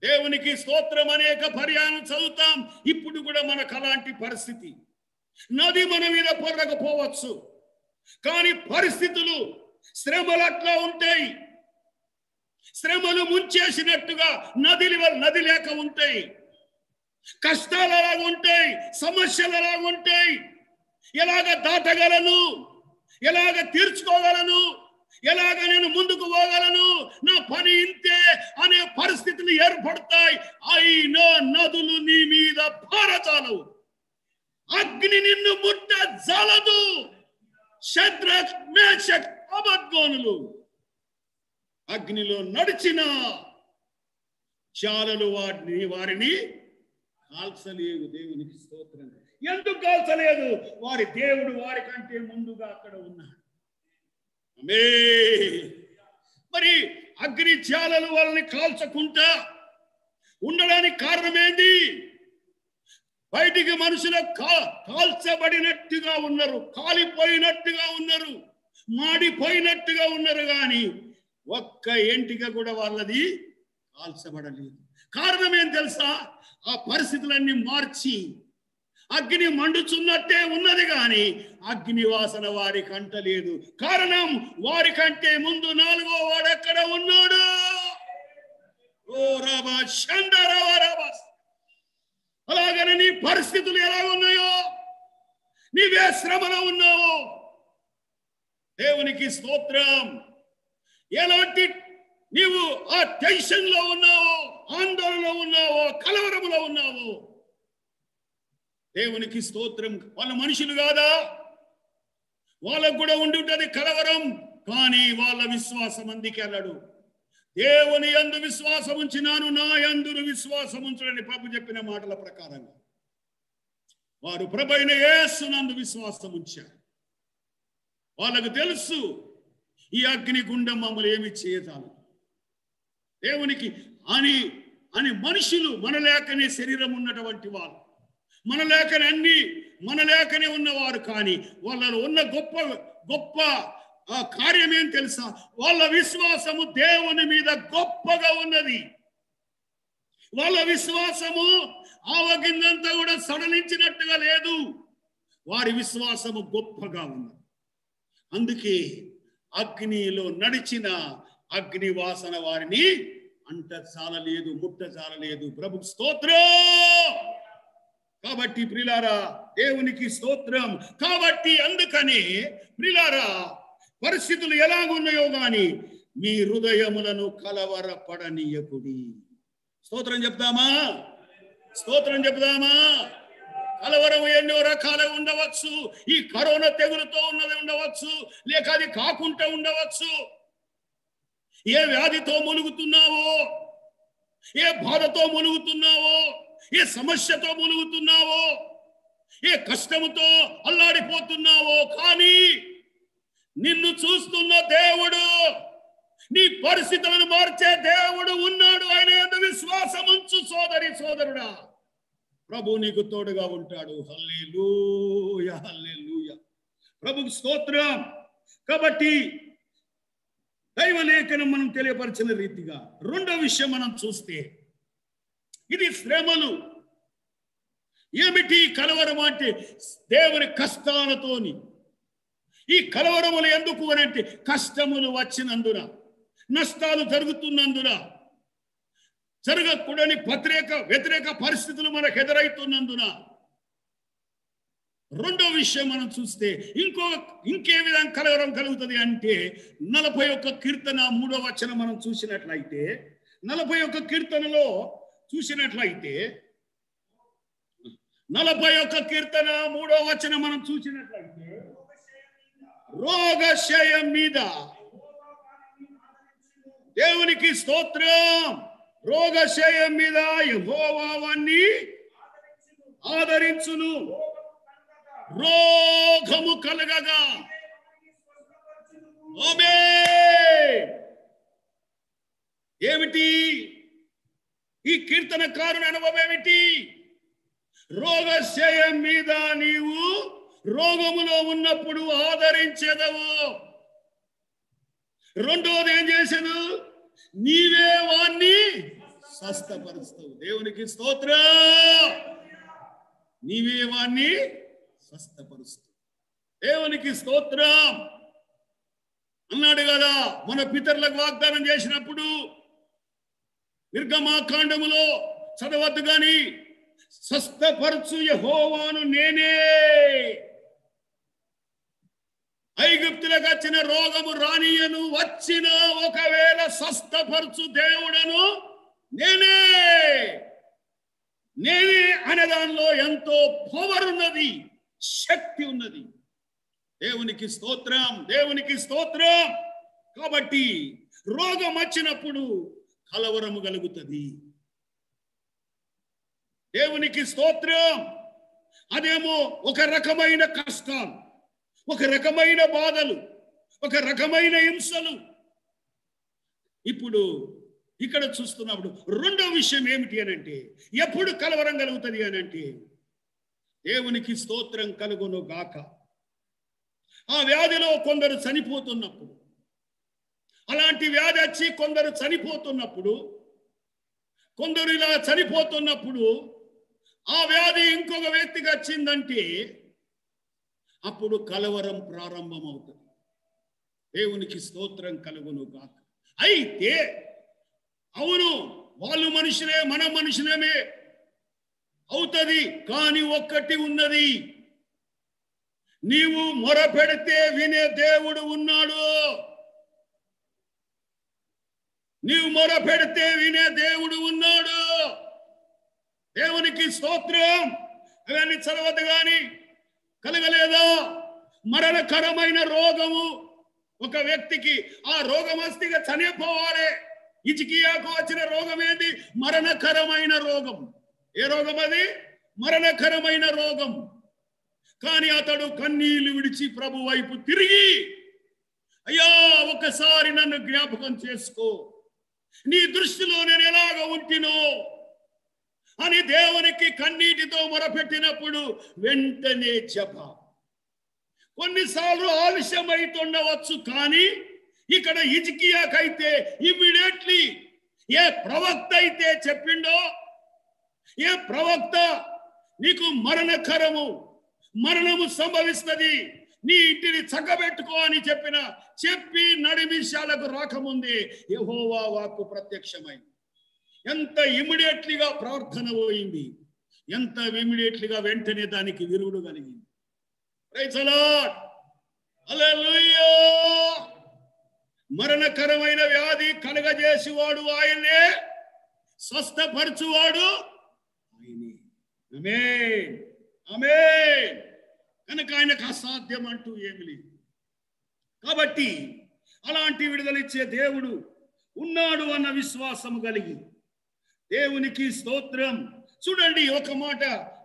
దేవునికి స్తోత్రం. అనేక పర్యాయం చదువుతాం. ఇప్పుడు కూడా మనకు అలాంటి పరిస్థితి. నది మన మీద పొరగకపోవచ్చు, కానీ పరిస్థితులు, శ్రమలు అట్లా ఉంటాయి. శ్రమలు ముంచేసినట్టుగా నది లేక ఉంటాయి. కష్టాలు అలాగ ఉంటాయి, సమస్యలు అలాగ ఉంటాయి. ఎలాగ దాటగలను, ఎలాగ తీర్చుకోగలను, ఎలాగ నేను ముందుకు పోగలను, నా పని ఇంతే అనే పరిస్థితులు ఏర్పడతాయి. అయినా నదులు నీ మీద పారచాలవు. అగ్ని నిన్ను ముట్ట జాలదు. షద్రక్, మేషక్, అబద్గోనులు అగ్నిలో నడిచిన జ్వాలలు వారిని కాల్చలేదు. దేవునికి స్తోత్రం. ఎందుకు కాల్చలేదు? వారి దేవుడు వారి కంటే ముందుగా అక్కడ ఉన్నాడు. మరి అగ్ని జ్వాలలు వాళ్ళని కాల్చకుండా ఉండడానికి కారణం ఏంటి? బయటికి మనుషులు కాల్చబడినట్టుగా ఉన్నారు, కాలిపోయినట్టుగా ఉన్నారు, మాడిపోయినట్టుగా ఉన్నారు, కానీ ఒక్క ఎంటిక కూడా వాళ్ళది కాల్చబడలేదు. కారణం ఏం తెలుసా? ఆ పరిస్థితులన్నీ మార్చి అగ్ని మండుచున్నట్టే ఉన్నది, కానీ అగ్ని వాసన వారి కంట లేదు. కారణం, వారి కంటే ముందు 4వ వాడు ఎక్కడ ఉన్నాడు? అలాగని నీ పరిస్థితులు ఎలా ఉన్నాయో, నీవే శ్రమలో ఉన్నావు. దేవునికి స్తోత్రం. ఎలాంటి నీవు ఆ టెన్షన్ లో ఉన్నావో, ఆందోళనలో ఉన్నావో, కలవరంలో ఉన్నావో, దేవునికి స్తోత్రం. వాళ్ళ మనుషులు కాదా? వాళ్ళకు కూడా ఉండి ఉంటది కలవరం, కానీ వాళ్ళ విశ్వాసం అందుకే అన్నాడు, దేవుని యందు విశ్వాసం ఉంచినాను, నా యందు విశ్వాసం ఉంచుడని ప్రభు చెప్పిన మాటల ప్రకారంగా వారు ప్రభు అయిన యేసునందు విశ్వాసం ఉంచారు. వాళ్ళకు తెలుసు ఈ అగ్ని గుండం మమ్మల్ని ఏమి చేయజాలి. దేవునికి అని మనుషులు మనలేకనే శరీరం ఉన్నటువంటి వాళ్ళు, మనలేకనే ఉన్నవారు, కానీ వాళ్ళలో ఉన్న గొప్ప గొప్ప కార్యం ఏం తెలుసా? వాళ్ళ విశ్వాసము దేవుని మీద గొప్పగా ఉన్నది. వాళ్ళ విశ్వాసము ఆవగిందంతా కూడా సడలించినట్టుగా లేదు. వారి విశ్వాసము గొప్పగా ఉన్నది. అందుకే అగ్నిలో నడిచిన అగ్ని వాసన వారిని అంట చాలలేదు, ముట్ట చాలలేదు. ప్రభు స్తోత్రం. కాబట్టి ప్రియులారా, దేవునికి స్తోత్రం. కాబట్టి అందుకని ప్రియులారా, పరిస్థితులు ఎలాగున్నాయో గాని మీ హృదయములను కలవరపడనీయకుడి. స్తోత్రం చెప్దామా? స్తోత్రం చెప్దామా? కలవరం ఎన్నో రకాలుగా ఉండవచ్చు. ఈ కరోనా తెగులుతో ఉన్నది ఉండవచ్చు, లేక అది కాకుండా ఉండవచ్చు. ఏ వ్యాధితో ములుగుతున్నావో, ఏ బాధతో ములుగుతున్నావో, ఏ సమస్యతో ములుగుతున్నావో, ఏ కష్టముతో అల్లాడిపోతున్నావో, కానీ నిన్ను చూస్తున్న దేవుడు, నీ పరిస్థితులను మార్చే దేవుడు ఉన్నాడు. ఆయన యందు విశ్వాసం ఉంచు సోదరి సోదరుడా. ప్రభు నీకు తోడుగా ఉంటాడు. హల్లెలూయా, హల్లెలూయా. ప్రభుకు స్తోత్రం. కాబట్టి దైవలేఖనం మనం తెలియపరిచిన రీతిగా రెండో విషయం మనం చూస్తే, ఇది శ్రమలు. ఏమిటి కలవరం అంటే? దేవుని కష్టాలతోని. ఈ కలవరములు ఎందుకు అని అంటే, కష్టములు వచ్చినందున, నష్టాలు జరుగుతున్నందున, జరగకూడని వ్యతిరేక పరిస్థితులు మనకు ఎదురైతున్నందున. రెండో విషయం మనం చూస్తే ఇంకే విధంగా కలవరం కలుగుతుంది అంటే, 41 కీర్తన 3వ వచనం మనం చూసినట్లయితే, 41 కీర్తనలో చూసినట్లయితే, 41 కీర్తన 3వ వచనం మనం చూసినట్లయితే, రోగశయం మీద దేవునికి స్తోత్రం. రోగశయం మీద యెహోవా వాణ్ణి ఆదరించును. రోగము కలగగా. ఆమేన్. ఏమిటి ఈ కీర్తనకారుని అనుభవం? ఏమిటి? రోగశయం మీద నీవు రోగములో ఉన్నప్పుడు ఆదరించెదవు. రెండోది ఏం చేశాను? నీవే వాణ్ణి స్వస్థపరుస్తావు. దేవునికి స్తోత్రం. నీవే వాణ్ణి స్వస్థపరుస్తావు. దేవునికి స్తోత్రం అన్నాడు కదా. మన పితరులకు వాగ్దానం చేసినప్పుడు నిర్గమాకాండములో చదవద్దు గాని, స్వస్థపరచు యెహోవాను నేనే. ఐగుప్తులకు వచ్చిన రోగము రానియను, వచ్చిన ఒకవేళ స్వస్థపరచు దేవుడను నేనే. నేనే అనే దానిలో ఎంతో పవర్ ఉన్నది, శక్తి ఉన్నది. దేవునికి స్తోత్రం, దేవునికి స్తోత్రం. కాబట్టి రోగం వచ్చినప్పుడు కలవరము కలుగుతుంది. దేవునికి స్తోత్రం. అదేమో ఒక రకమైన కష్టాలు, ఒక రకమైన బాధలు, ఒక రకమైన హింసలు. ఇప్పుడు ఇక్కడ చూస్తున్నప్పుడు రెండో విషయం ఏమిటి అనంటే, ఎప్పుడు కలవరం కలుగుతుంది అనంటే, దేవునికి స్తోత్రం కలుగును గాక. ఆ వ్యాధిలో కొందరు చనిపోతున్నప్పుడు, అలాంటి వ్యాధి వచ్చి కొందరు చనిపోతున్నప్పుడు, కొందరు ఇలా చనిపోతున్నప్పుడు, ఆ వ్యాధి ఇంకొక వ్యక్తికి వచ్చిందంటే అప్పుడు కలవరం ప్రారంభమవుతుంది. దేవునికి స్తోత్రం కలుగును గాక. అయితే అవును, వాళ్ళు మనుషులే, మన మనుషులమే అవుతుంది. కానీ ఒక్కటి ఉన్నది, నీవు మొరపెడితే వినే దేవుడు ఉన్నాడు. నీవు మొరపెడితే వినే దేవుడు ఉన్నాడు. దేవునికి స్తోత్రం. అవన్నీ చదవద్దు గాని కలగలేదా? మరణకరమైన రోగము ఒక వ్యక్తికి, ఆ రోగం వస్తే చనిపోవాలి. హిజ్కియాకు వచ్చిన రోగం ఏంటి? మరణకరమైన రోగం. ఏ రోగం అది? మరణకరమైన రోగం. కానీ అతడు కన్నీళ్లు విడిచి ప్రభు వైపు తిరిగి, అయ్యా ఒకసారి నన్ను జ్ఞాపకం చేసుకో, నీ దృష్టిలో నేను ఎలాగ ఉంటినో అని దేవునికి కన్నీటితో మొరపెట్టినప్పుడు వెంటనే జపం. కొన్నిసార్లు ఆలస్యమైతుండవచ్చు, కానీ ఇక్కడ హిజ్కియాకైతే ఇమ్మీడియట్లీ ఏ ప్రవక్త అయితే చెప్పిండో, ఏ ప్రవక్త నీకు మరణము సంభవిస్తుంది, నీ ఇంటిని చక్కబెట్టుకో అని చెప్పి నడిమిషాలకు రాకముందే యెహోవా వాక్కు ప్రత్యక్షమైంది. ఎంత ఇమ్మీడియట్లీగా ప్రార్థన పోయింది, ఎంత ఇమ్మీడియట్లీగా వెంటనే దానికి విరుగుడు కలిగింది. ప్రైజ్ ది లార్డ్, హల్లెలూయా. మరణకరమైన వ్యాధి కలగజేసేవాడు ఆయనే, స్వస్థపరచువాడు ఆయనే. ఆమేన్, ఆమేన్. కనుక ఆయనకు అసాధ్యం అంటూ ఏమి లేదు. కాబట్టి అలాంటి విడుదలిచ్చే దేవుడు ఉన్నాడు అన్న విశ్వాసం కలిగి దేవునికి స్తోత్రం. చూడండి, ఒక మాట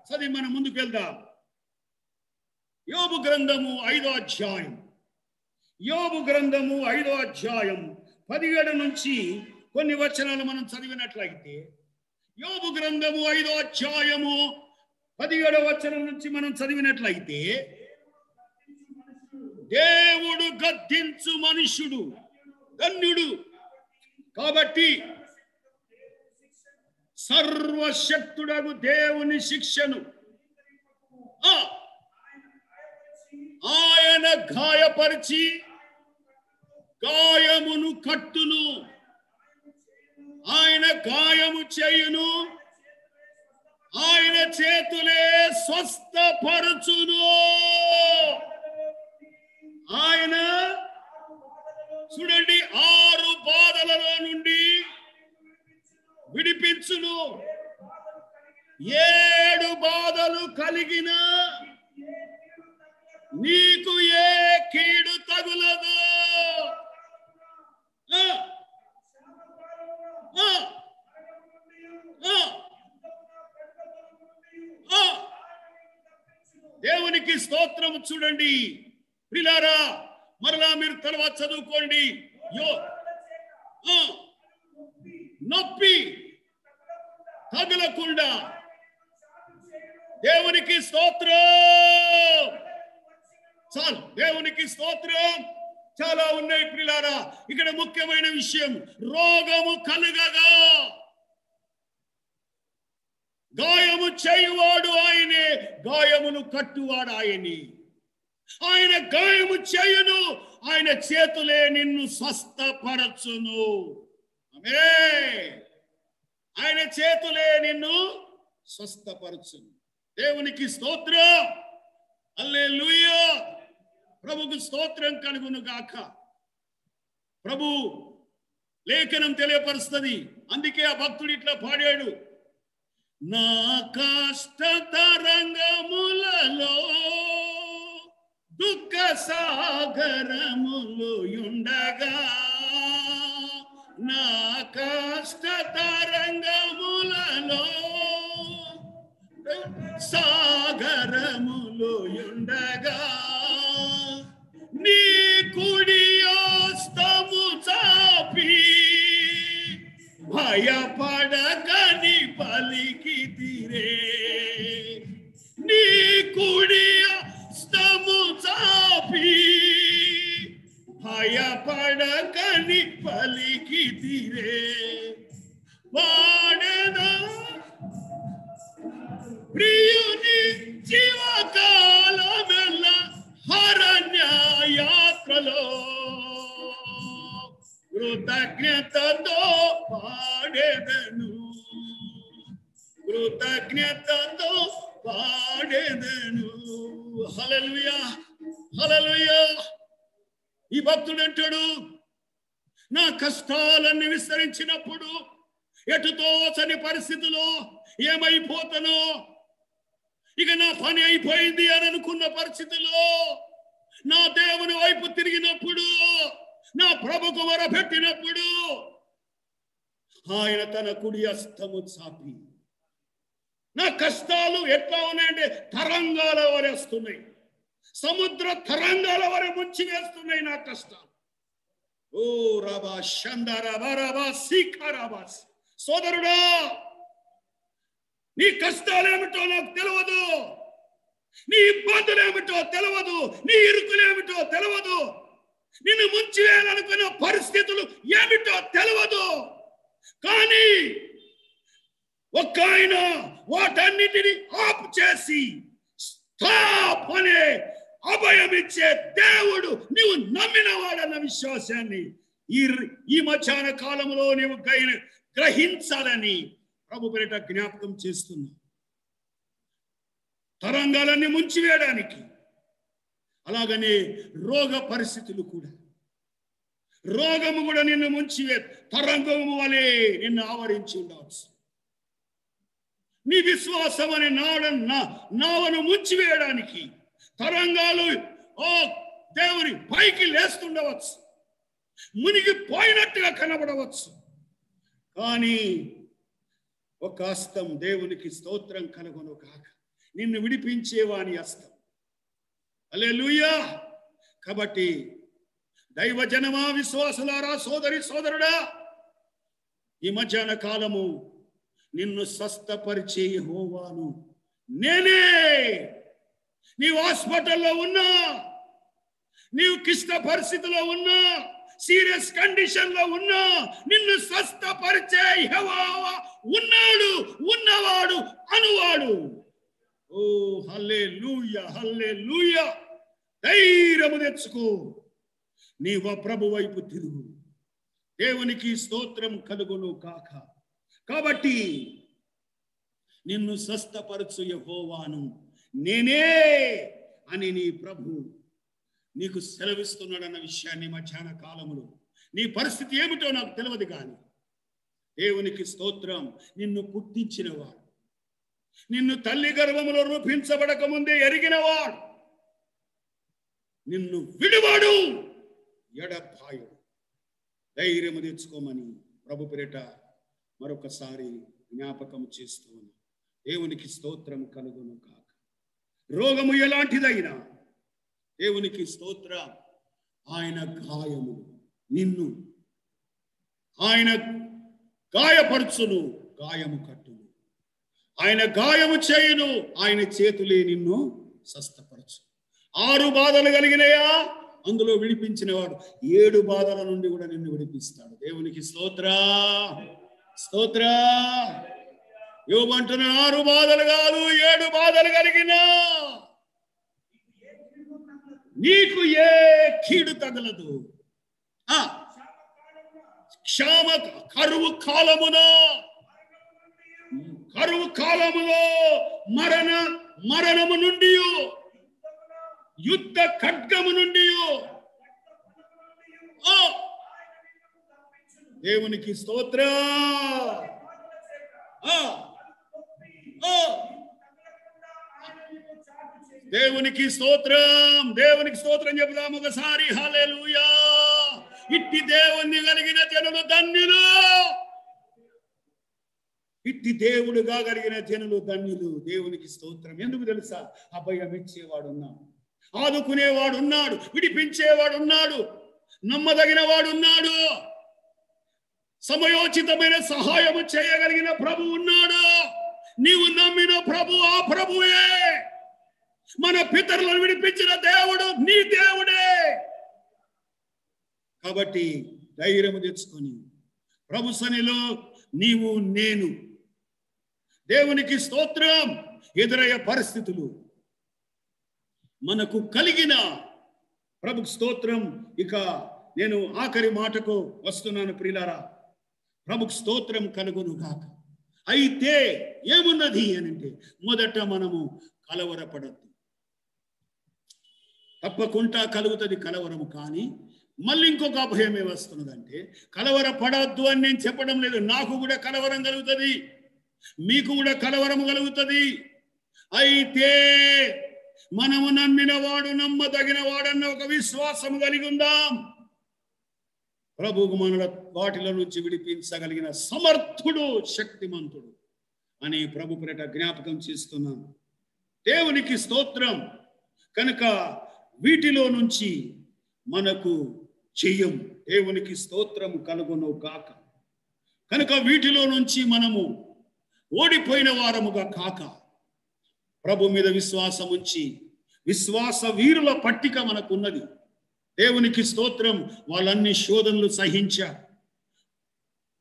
చదివి మనం ముందుకు వెళ్దాం. యోబు గ్రంథము 5వ అధ్యాయం, యోబు గ్రంథము 5వ అధ్యాయం 17 నుంచి కొన్ని వచనాలు మనం చదివినట్లయితే, యోబు గ్రంథము 5వ అధ్యాయము 17వ వచనం నుంచి మనం చదివినట్లయితే, దేవుడు గద్దించు మనుష్యుడు ధన్యుడు, కాబట్టి సర్వశక్తుడగు దేవుని శిక్షను ఆయన గాయపరిచి గాయమును కట్టును, ఆయన గాయము చేయును, ఆయన చేతులే స్వస్థపరచును. ఆయన చూడండి 6 బాధలలో నుండి విడిపించును. 7 బాధలు కలిగిన నీకు ఏ కీడు తగులదు. దేవునికి స్తోత్రం. చూడండి ప్రియులారా, మరలా మీరు తర్వాత చదువుకోండి. నొప్పి తగలకుండా దేవునికి స్తోత్రం. చాలు, దేవునికి స్తోత్రం. చాలా ఉన్నాయి ప్రియులారా. ఇక్కడ ముఖ్యమైన విషయం, రోగము కలుగగా గాయము చేయువాడు ఆయనే, గాయమును కట్టువాడు ఆయనే. ఆయన గాయము చేయును, ఆయన చేతులే నిన్ను స్వస్థపరచును. ఆమేన్. ఆయన చేతులే నిన్ను స్వస్థపరచును. దేవునికి స్తోత్రం. హల్లెలూయా. ప్రభుకు స్తోత్రం కలుగును గాక. ప్రభు లేఖనం తెలియపరుస్తుంది. అందుకే ఆ భక్తుడు ఇట్లా పాడాడు, నా కష్ట తరంగములలో దుఃఖ సాగరములు ఉండగా, నా కష్ట తరంగములలో సాగరములు ఉండగా, నీ కుడి హస్తము చాపి భయపడకని పలికితిరే. నీ కుడి హస్తము చాపి భయపడకని పలికితిరే. వాడెదా ప్రియుని జీవకాలమెల్ల అరణ్య యాత్రలో కృతజ్ఞతతో పాడెదను, కృతజ్ఞతతో పాడెదను. హల్లెలూయా, హల్లెలూయా. ఈ భక్తుడు అంటాడు, నా కష్టాలన్నీ విస్తరించినప్పుడు, ఎటుతో చని పరిస్థితిలో ఏమైపోతానో, ఇక నా పని అయిపోయింది అని అనుకున్న పరిస్థితిలో నా దేవుని వైపు తిరిగినప్పుడు, నా ప్రభుకు మొరపెట్టినప్పుడు, ఆయన తన కుడి హస్తము చాపి, నా కష్టాలు ఎట్లా ఉన్నాయంటే తరంగాల వరేస్తున్నాయి, సముద్ర తరంగాల వరే ముంచి వేస్తున్నాయి నా కష్టాలు. ఓ రబా షందరబా రబా సీఖరబాస్. సోదరుడా, నీ కష్టాలేమిటో నాకు తెలియదు, నీ ఇబ్బందులేమిటో తెలియదు, నీ ఇరుకులేమిటో తెలియదు, నిన్ను ముంచివేయాలనుకున్న పరిస్థితులు ఏమిటో తెలియదు. కానీ ఒక్క ఆయన వాటన్నిటిని ఆపు చేసి స్టాప్ అనే అభయం ఇచ్చే దేవుడు నీవు నమ్మిన వాడన్న విశ్వాసాన్ని ఈ మధ్యాహ్న కాలంలో నీవు గ్రహించాలని ప్రభు పేరిట జ్ఞాపకం చేస్తున్నా. తరంగాలన్నీ ముంచివేయడానికి, అలాగనే రోగ పరిస్థితులు కూడా, రోగము కూడా నిన్ను ముంచివే తరంగము వలె నిన్ను ఆవరించి ఉండవచ్చు. నీ విశ్వాసం అనే నావను ముంచివేయడానికి తరంగాలు దేవుని పైకి లేస్తుండవచ్చు, మునిగిపోయినట్టుగా కనబడవచ్చు. కానీ ఒక హస్తం, దేవునికి స్తోత్రం కలుగును కాక, నిన్ను విడిపించేవాని హస్తం. హల్లెలూయా. కాబట్టి దైవ జనమా, విశ్వాసులారా, సోదరి సోదరుడా, ఈ మధ్యాహ్న కాలము నిన్ను స్వస్థపరిచే యెహోవాను నేనే. నీవు హాస్పిటల్లో ఉన్నా, నీవు క్లిష్ట పరిస్థితిలో ఉన్నా, సీరియస్ కండిషన్ లో ఉన్నా, నిన్ను స్వస్థపరిచే యెహోవా ఉన్నాడు, ఉన్నవాడు, అనువాడు. ఓ హల్లెలూయా, హల్లెలూయా. ధైర్యము తెచ్చుకో, నీవు ప్రభు వైపు తిరుగు. దేవునికి స్తోత్రం కలుగును కాక. కాబట్టి నిన్ను స్వస్థపరచు యెహోవాను నేనే అని నీ ప్రభు నీకు సెలవిస్తున్నాడన్న విషయాన్ని మధ్యాహ్న కాలములో, నీ పరిస్థితి ఏమిటో నాకు తెలియదు కానీ దేవునికి స్తోత్రం, నిన్ను పుట్టించినవాడు, నిన్ను తల్లి గర్భములో రూపించబడక ముందే ఎరిగినవాడు, నిన్ను విడువాడు, ఎడబాయుడు. ధైర్యము తెచ్చుకోమని ప్రభు పేరిట మరొకసారి జ్ఞాపకం చేస్తూ ఉన్నాను. దేవునికి స్తోత్రం కలుగును కాక. రోగము ఎలాంటిదైనా దేవునికి స్తోత్రం, ఆయన గాయము నిన్ను, ఆయన గాయపరచును, గాయము కట్టును, ఆయన గాయము చేయును, ఆయన చేతులే నిన్ను స్వస్థపరచు. 6 బాధలు కలిగినయా, అందులో విడిపించిన వాడు 7 బాధల నుండి కూడా నిన్ను విడిపిస్తాడు. దేవునికి స్తోత్ర స్తోత్ర. యోబు అంటున్న 6 బాధలు కాదు, 7 బాధలు కలిగినా నీకు ఏ కీడు తగలదు. కరువు కాలములో మరణము నుండి, యుద్ధ ఖడ్గము నుండి దేవునికి స్తోత్రం. దేవునికి స్తోత్రం, దేవునికి స్తోత్రం చెబుదాం ఒకసారి. హల్లెలూయా. ఇట్టి దేవుణ్ణి కలిగిన జనులు ధన్యులు, ఇట్టి దేవుడుగా కలిగిన జనులు ధన్యులు. దేవునికి స్తోత్రం. ఎందుకు తెలుసా? అభయం ఇచ్చేవాడు ఉన్నాడు, ఆదుకునేవాడు ఉన్నాడు, విడిపించేవాడు ఉన్నాడు, నమ్మదగిన వాడు ఉన్నాడు, సమయోచితమైన సహాయము చేయగలిగిన ప్రభు ఉన్నాడు. నీవు నమ్మిన ప్రభు ఆ ప్రభువే. మన పితరులను విడిపించిన దేవుడు నీ దేవుడే. కాబట్టి ధైర్యము తెచ్చుకొని ప్రభు సన్నిధిలో నీవు నేను, దేవునికి స్తోత్రం. ఎదురయ్యే పరిస్థితులు మనకు కలిగిన ప్రభుకు స్తోత్రం. ఇక నేను ఆఖరి మాటకు వస్తున్నాను ప్రియులారా. ప్రభుకు స్తోత్రం కలుగును గాక. అయితే ఏమున్నది అని అంటే, మొదట మనము కలవరపడద్దు. తప్పకుండా కలుగుతుంది కలవరము. కానీ మళ్ళీ ఇంకొక అభయం ఏమొస్తున్నదంటే, కలవరపడద్దు అని నేను చెప్పడం లేదు. నాకు కూడా కలవరం కలుగుతుంది, మీకు కూడా కలవరము కలుగుతుంది. అయితే మనము నమ్మిన వాడు నమ్మదగిన వాడన్న ఒక విశ్వాసం కలిగి ఉందాం. ప్రభువు మన వాటిలో నుంచి విడిపించగలిగిన సమర్థుడు, శక్తిమంతుడు అని ప్రభు పేరిట జ్ఞాపకం చేస్తున్నాను. దేవునికి స్తోత్రం. కనుక వీటిలో నుంచి మనకు చెయ్యం. దేవునికి స్తోత్రం కలుగును గాక. కనుక వీటిలో నుంచి మనము ఓడిపోయిన వారముగా కాక, ప్రభు మీద విశ్వాసం ఉంచి, విశ్వాస వీరుల పట్టిక మనకున్నది. దేవునికి స్తోత్రం. వాళ్ళన్ని శోధనలు సహించారు,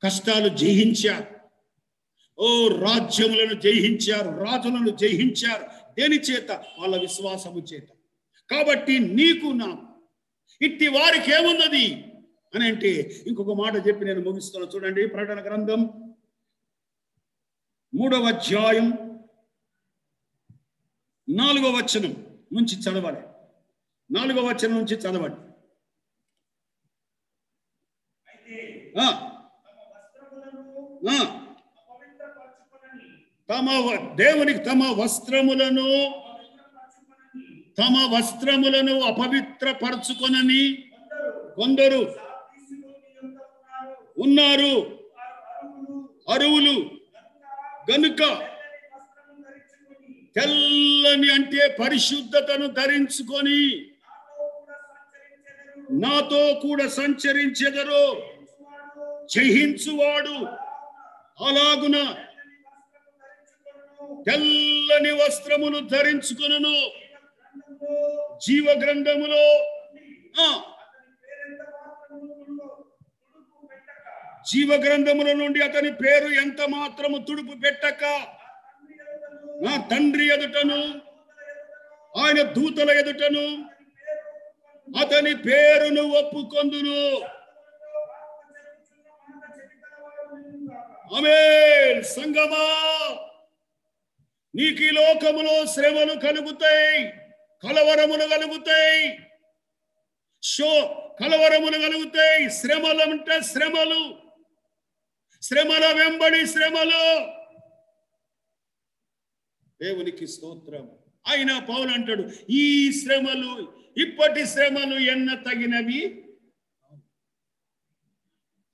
కష్టాలు జయించారు, రాజ్యములను జయించారు, రాజులను జయించారు. దేని చేత? వాళ్ళ విశ్వాసము చేత. కాబట్టి నీకు నాకు ఇట్టి వారికి ఏమున్నది అని అంటే, ఇంకొక మాట చెప్పి నేను ముగిస్తున్నా. చూడండి, ప్రకటన గ్రంథం 3వ అధ్యాయం 4వ వచనం నుంచి చదవాలి. 4వ వచనం నుంచి చదవండి. దేవునికి తమ వస్త్రములను అపవిత్రపరచుకొనని కొందరు ఉన్నారు. అరువులు గనుక తెల్లని అంటే పరిశుద్ధతను ధరించుకొని నాతో కూడా సంచరించెదరు. జయించువాడు అలాగున తెల్లని వస్త్రములు ధరించుకొనును. జీవ గ్రంథములో నుండి అతని పేరు ఎంత మాత్రము తుడుపు పెట్టక నా తండ్రి ఎదుటను ఆయన దూతల ఎదుటను అతని పేరును ఒప్పుకొందును. ఆమేన్. సంగమా, నీకు ఈ లోకములో శ్రమలు కలుగుతాయి, కలవరములు కలుగుతాయి, కలవరములు కలుగుతాయి. శ్రమలు అంటే శ్రమల వెంబడి శ్రమలు. దేవునికి స్తోత్రం. ఆయన పౌలు అంటాడు, ఈ శ్రమలు, ఇప్పటి శ్రమలు ఎన్న తగినవి.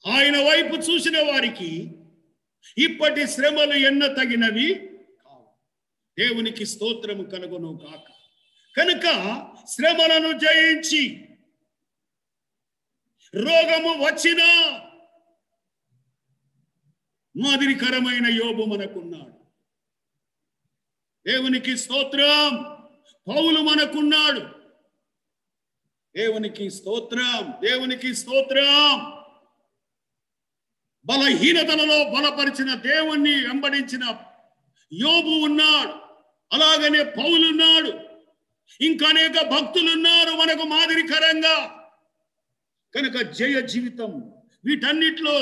ఆయన వైపు చూసిన వారికి ఇప్పటి శ్రమలు ఎన్న తగినవి కావు. దేవునికి స్తోత్రము కలుగును కాక. కనుక శ్రమలను జయించి రోగము వచ్చినా మాదిరికరమైన యోబు మనకున్నాడు. దేవునికి స్తోత్రం. పౌలు మనకున్నాడు. దేవునికి స్తోత్రం. దేవునికి స్తోత్రం. బలహీనతలలో బలపరిచిన దేవుణ్ణి వెంబడించిన యోబు ఉన్నాడు. అలాగనే పౌలు ఉన్నాడు. ఇంకా అనేక భక్తులు ఉన్నారు మనకు మాదిరికరంగా. కనుక జయ జీవితం, వీటన్నిటిలో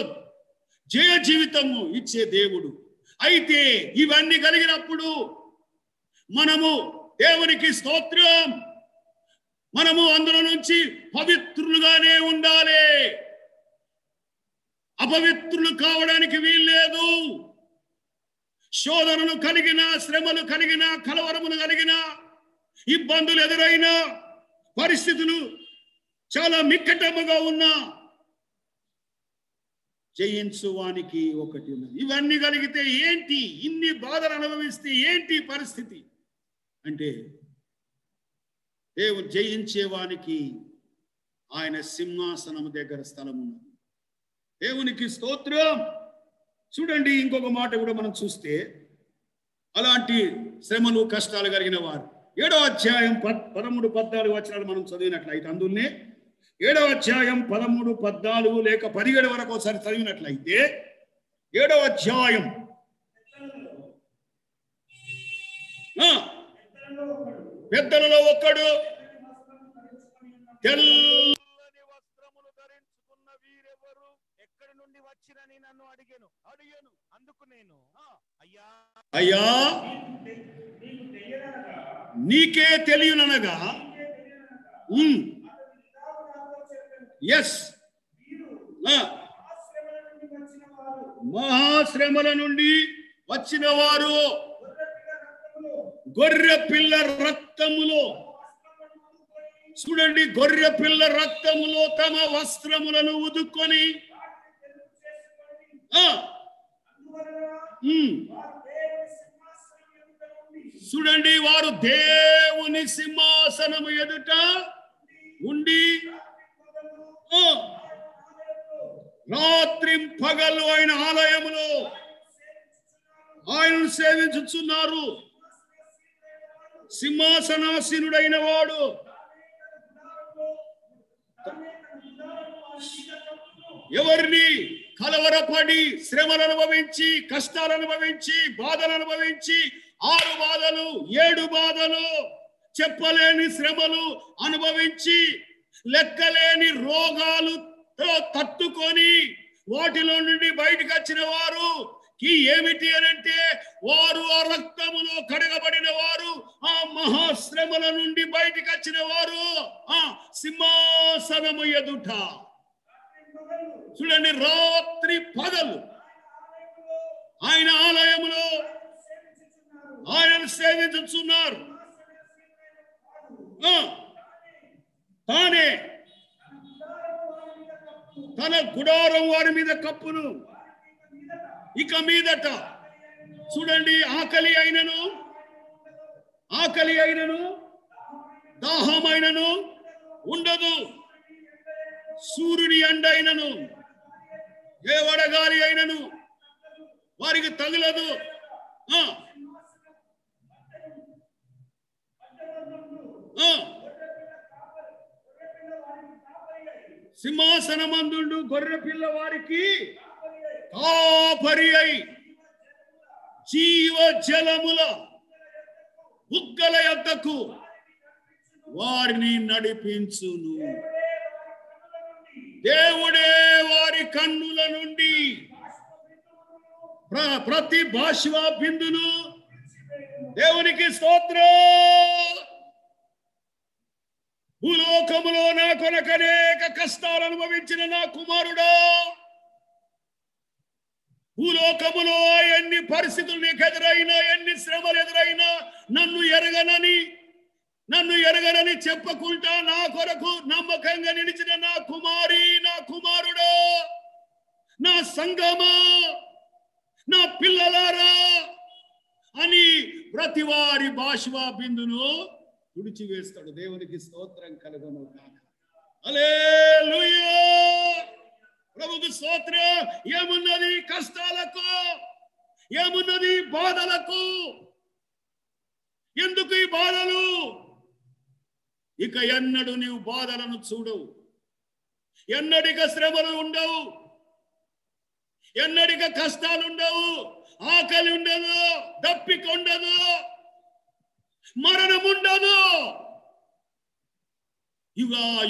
జయ జీవితము ఇచ్చే దేవుడు. అయితే ఇవన్నీ కలిగినప్పుడు మనము దేవునికి స్తోత్రం, మనము అందులో నుంచి పవిత్రులుగానే ఉండాలి. అపవిత్రులు కావడానికి వీల్లేదు. శోధనలు కలిగిన, శ్రమలు కలిగిన, కలవరములు కలిగిన, ఇబ్బందులు ఎదురైన, పరిస్థితులు చాలా మిక్కటముగా ఉన్నా జయించువానికి ఒకటి ఉన్నది. ఇవన్నీ కలిగితే ఏంటి? ఇన్ని బాధలు అనుభవిస్తే ఏంటి పరిస్థితి అంటే, దేవుడు జయించేవానికి ఆయన సింహాసనం దగ్గర స్థలం ఉన్నది. దేవునికి స్తోత్రం. చూడండి, ఇంకొక మాట కూడా మనం చూస్తే, అలాంటి శ్రమలు కష్టాలు కలిగిన వారు 7వ అధ్యాయం 13, 14 వచనాలు మనం చదివినట్లయితే, అందులోనే 7వ అధ్యాయం 13, 14 లేక 17 వరకు ఒకసారి చదివినట్లయితే, 7వ అధ్యాయం పెద్దలలో ఒక్కడు తెల్లని వస్త్రములు ధరించుకున్న వీరెవరు, ఎక్కడి నుండి వచ్చిరని నన్ను అడిగాను. అందుకు నేను, అయ్యా నీకే తెలియననగా, ఎస్, మహాశ్రమల నుండి వచ్చిన వారు గొర్రె పిల్ల రక్తములో, చూడండి, గొర్రె పిల్ల రక్తములో తమ వస్త్రములను ఉదుక్కొని, చూడండి, వారు దేవుని సింహాసనము ఎదుట ఉండి రాత్రి పగలు ఆయన ఆలయములో ఆయనను సేవించుచున్నారు. సింహాసనాసీనుడైన వాడు ఎవరిని కలవరపడి శ్రమలు అనుభవించి, కష్టాలు అనుభవించి, బాధలు అనుభవించి, 6 బాధలు 7 బాధలు, చెప్పలేని శ్రమలు అనుభవించి, లెక్కలేని రోగాలుతో తట్టుకొని వాటిలో నుండి బయటకు వచ్చిన వారు ఏమిటి అనంటే, వారు ఆ రక్తములో కడగబడిన వారు, ఆ మహాశ్రమల నుండి బయటకు వచ్చిన వారు ఆ సింహాసనము ఎదుట, చూడండి, రాత్రి పగలు ఆయన ఆలయములో ఆయనను సేవించుచున్నారు. తానే తన గుడారం వారి మీద కప్పును. ఇక మీదట చూడండి, ఆకలి అయినను దాహమైనను ఉండదు. సూర్యుని ఎండ అయినను ఏ వడగాలి అయినను వారికి తగులదు. సింహాసనమందుండు గొర్రె పిల్ల వారికి కాపరి అయి జీవ జలముల బుగ్గల యొద్దకు వారిని నడిపించును. దేవుడే వారి కన్నుల నుండి ప్రతి బాష్ప బిందును. దేవునికి స్తోత్రం. భూలోకములో నా కొరకు అనేక కష్టాలు అనుభవించిన నా కుమారుడా, భూలోకములో ఎన్ని పరిస్థితులు నీకు ఎదురైనా, ఎన్ని శ్రమలు ఎదురైనా, నన్ను ఎరగనని చెప్పకుండా నా కొరకు నమ్మకంగా నిలిచిన నా కుమారి, నా కుమారుడా, నా సంగమా, నా పిల్లలారా అని ప్రతి వారి బాష్ప బిందును తుడిచివేస్తాడు. దేవునికి స్తోత్రం కలుగును గాక. హల్లెలూయా. ప్రభువుకు స్తోత్రం. ఏమున్నది కష్టాలకు, ఏమున్నది బాధలకు? ఎందుకు ఈ బాధలు? ఇక ఎన్నడు నీవు బాధలను చూడవు, ఎన్నడిక శ్రమలు ఉండవు, ఎన్నడిక కష్టాలు ఉండవు, ఆకలి ఉండదు, దప్పిక ఉండదు, మరణం ఉండదు.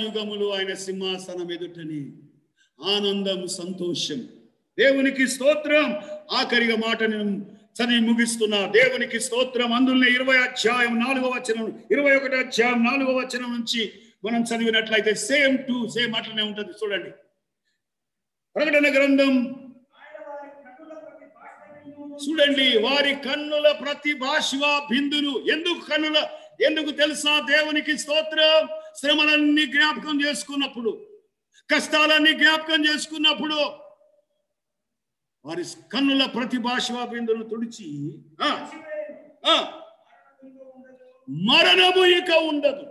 యుగములు ఆయన సింహాసనం ఎదుటని ఆనందం, సంతోషం. దేవునికి స్తోత్రం. ఆఖరిగా మాట నేను చదివి ముగిస్తున్నా. దేవునికి స్తోత్రం. అందులో 20 అధ్యాయం 4వ వచనం, 21 అధ్యాయం 4వ వచనం నుంచి మనం చదివినట్లయితే సేమ్ టు సేమ్ అట్లనే ఉంటుంది. చూడండి, ప్రకటన గ్రంథం చూడండి. వారి కన్నుల ప్రతి బాష్ప బిందును. ఎందుకు తెలుసా? దేవునికి స్తోత్రం. శ్రమలన్నీ జ్ఞాపకం చేసుకున్నప్పుడు, కష్టాలన్నీ జ్ఞాపకం చేసుకున్నప్పుడు వారి కన్నుల ప్రతి బాష్ప బిందును తుడిచి మరణము ఇక ఉండదు.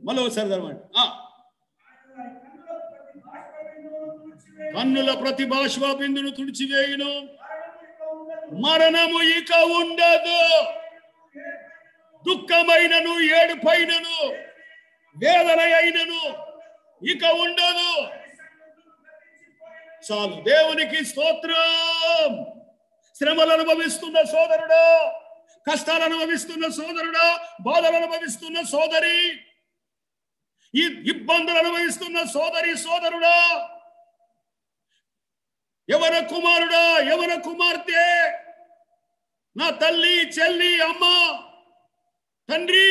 మరోసారి చదవండి. కన్నుల ప్రతి బాష్ప బిందును తుడిచివేయును, మరణము ఇక ఉండదు. దుఃఖమైనను, ఏడుపైనను, వేదన అయినను ఇక ఉండదు. చాలు. దేవునికి స్తోత్రం. శ్రమలు అనుభవిస్తున్న సోదరుడా, కష్టాలు అనుభవిస్తున్న సోదరుడా, బాధలు అనుభవిస్తున్న సోదరి, ఈ ఇబ్బందులు అనుభవిస్తున్న సోదరుడా, ఎవర కుమారుడా, ఎవర కుమార్తె, నా తల్లి, చెల్లి, అమ్మ, తండ్రి,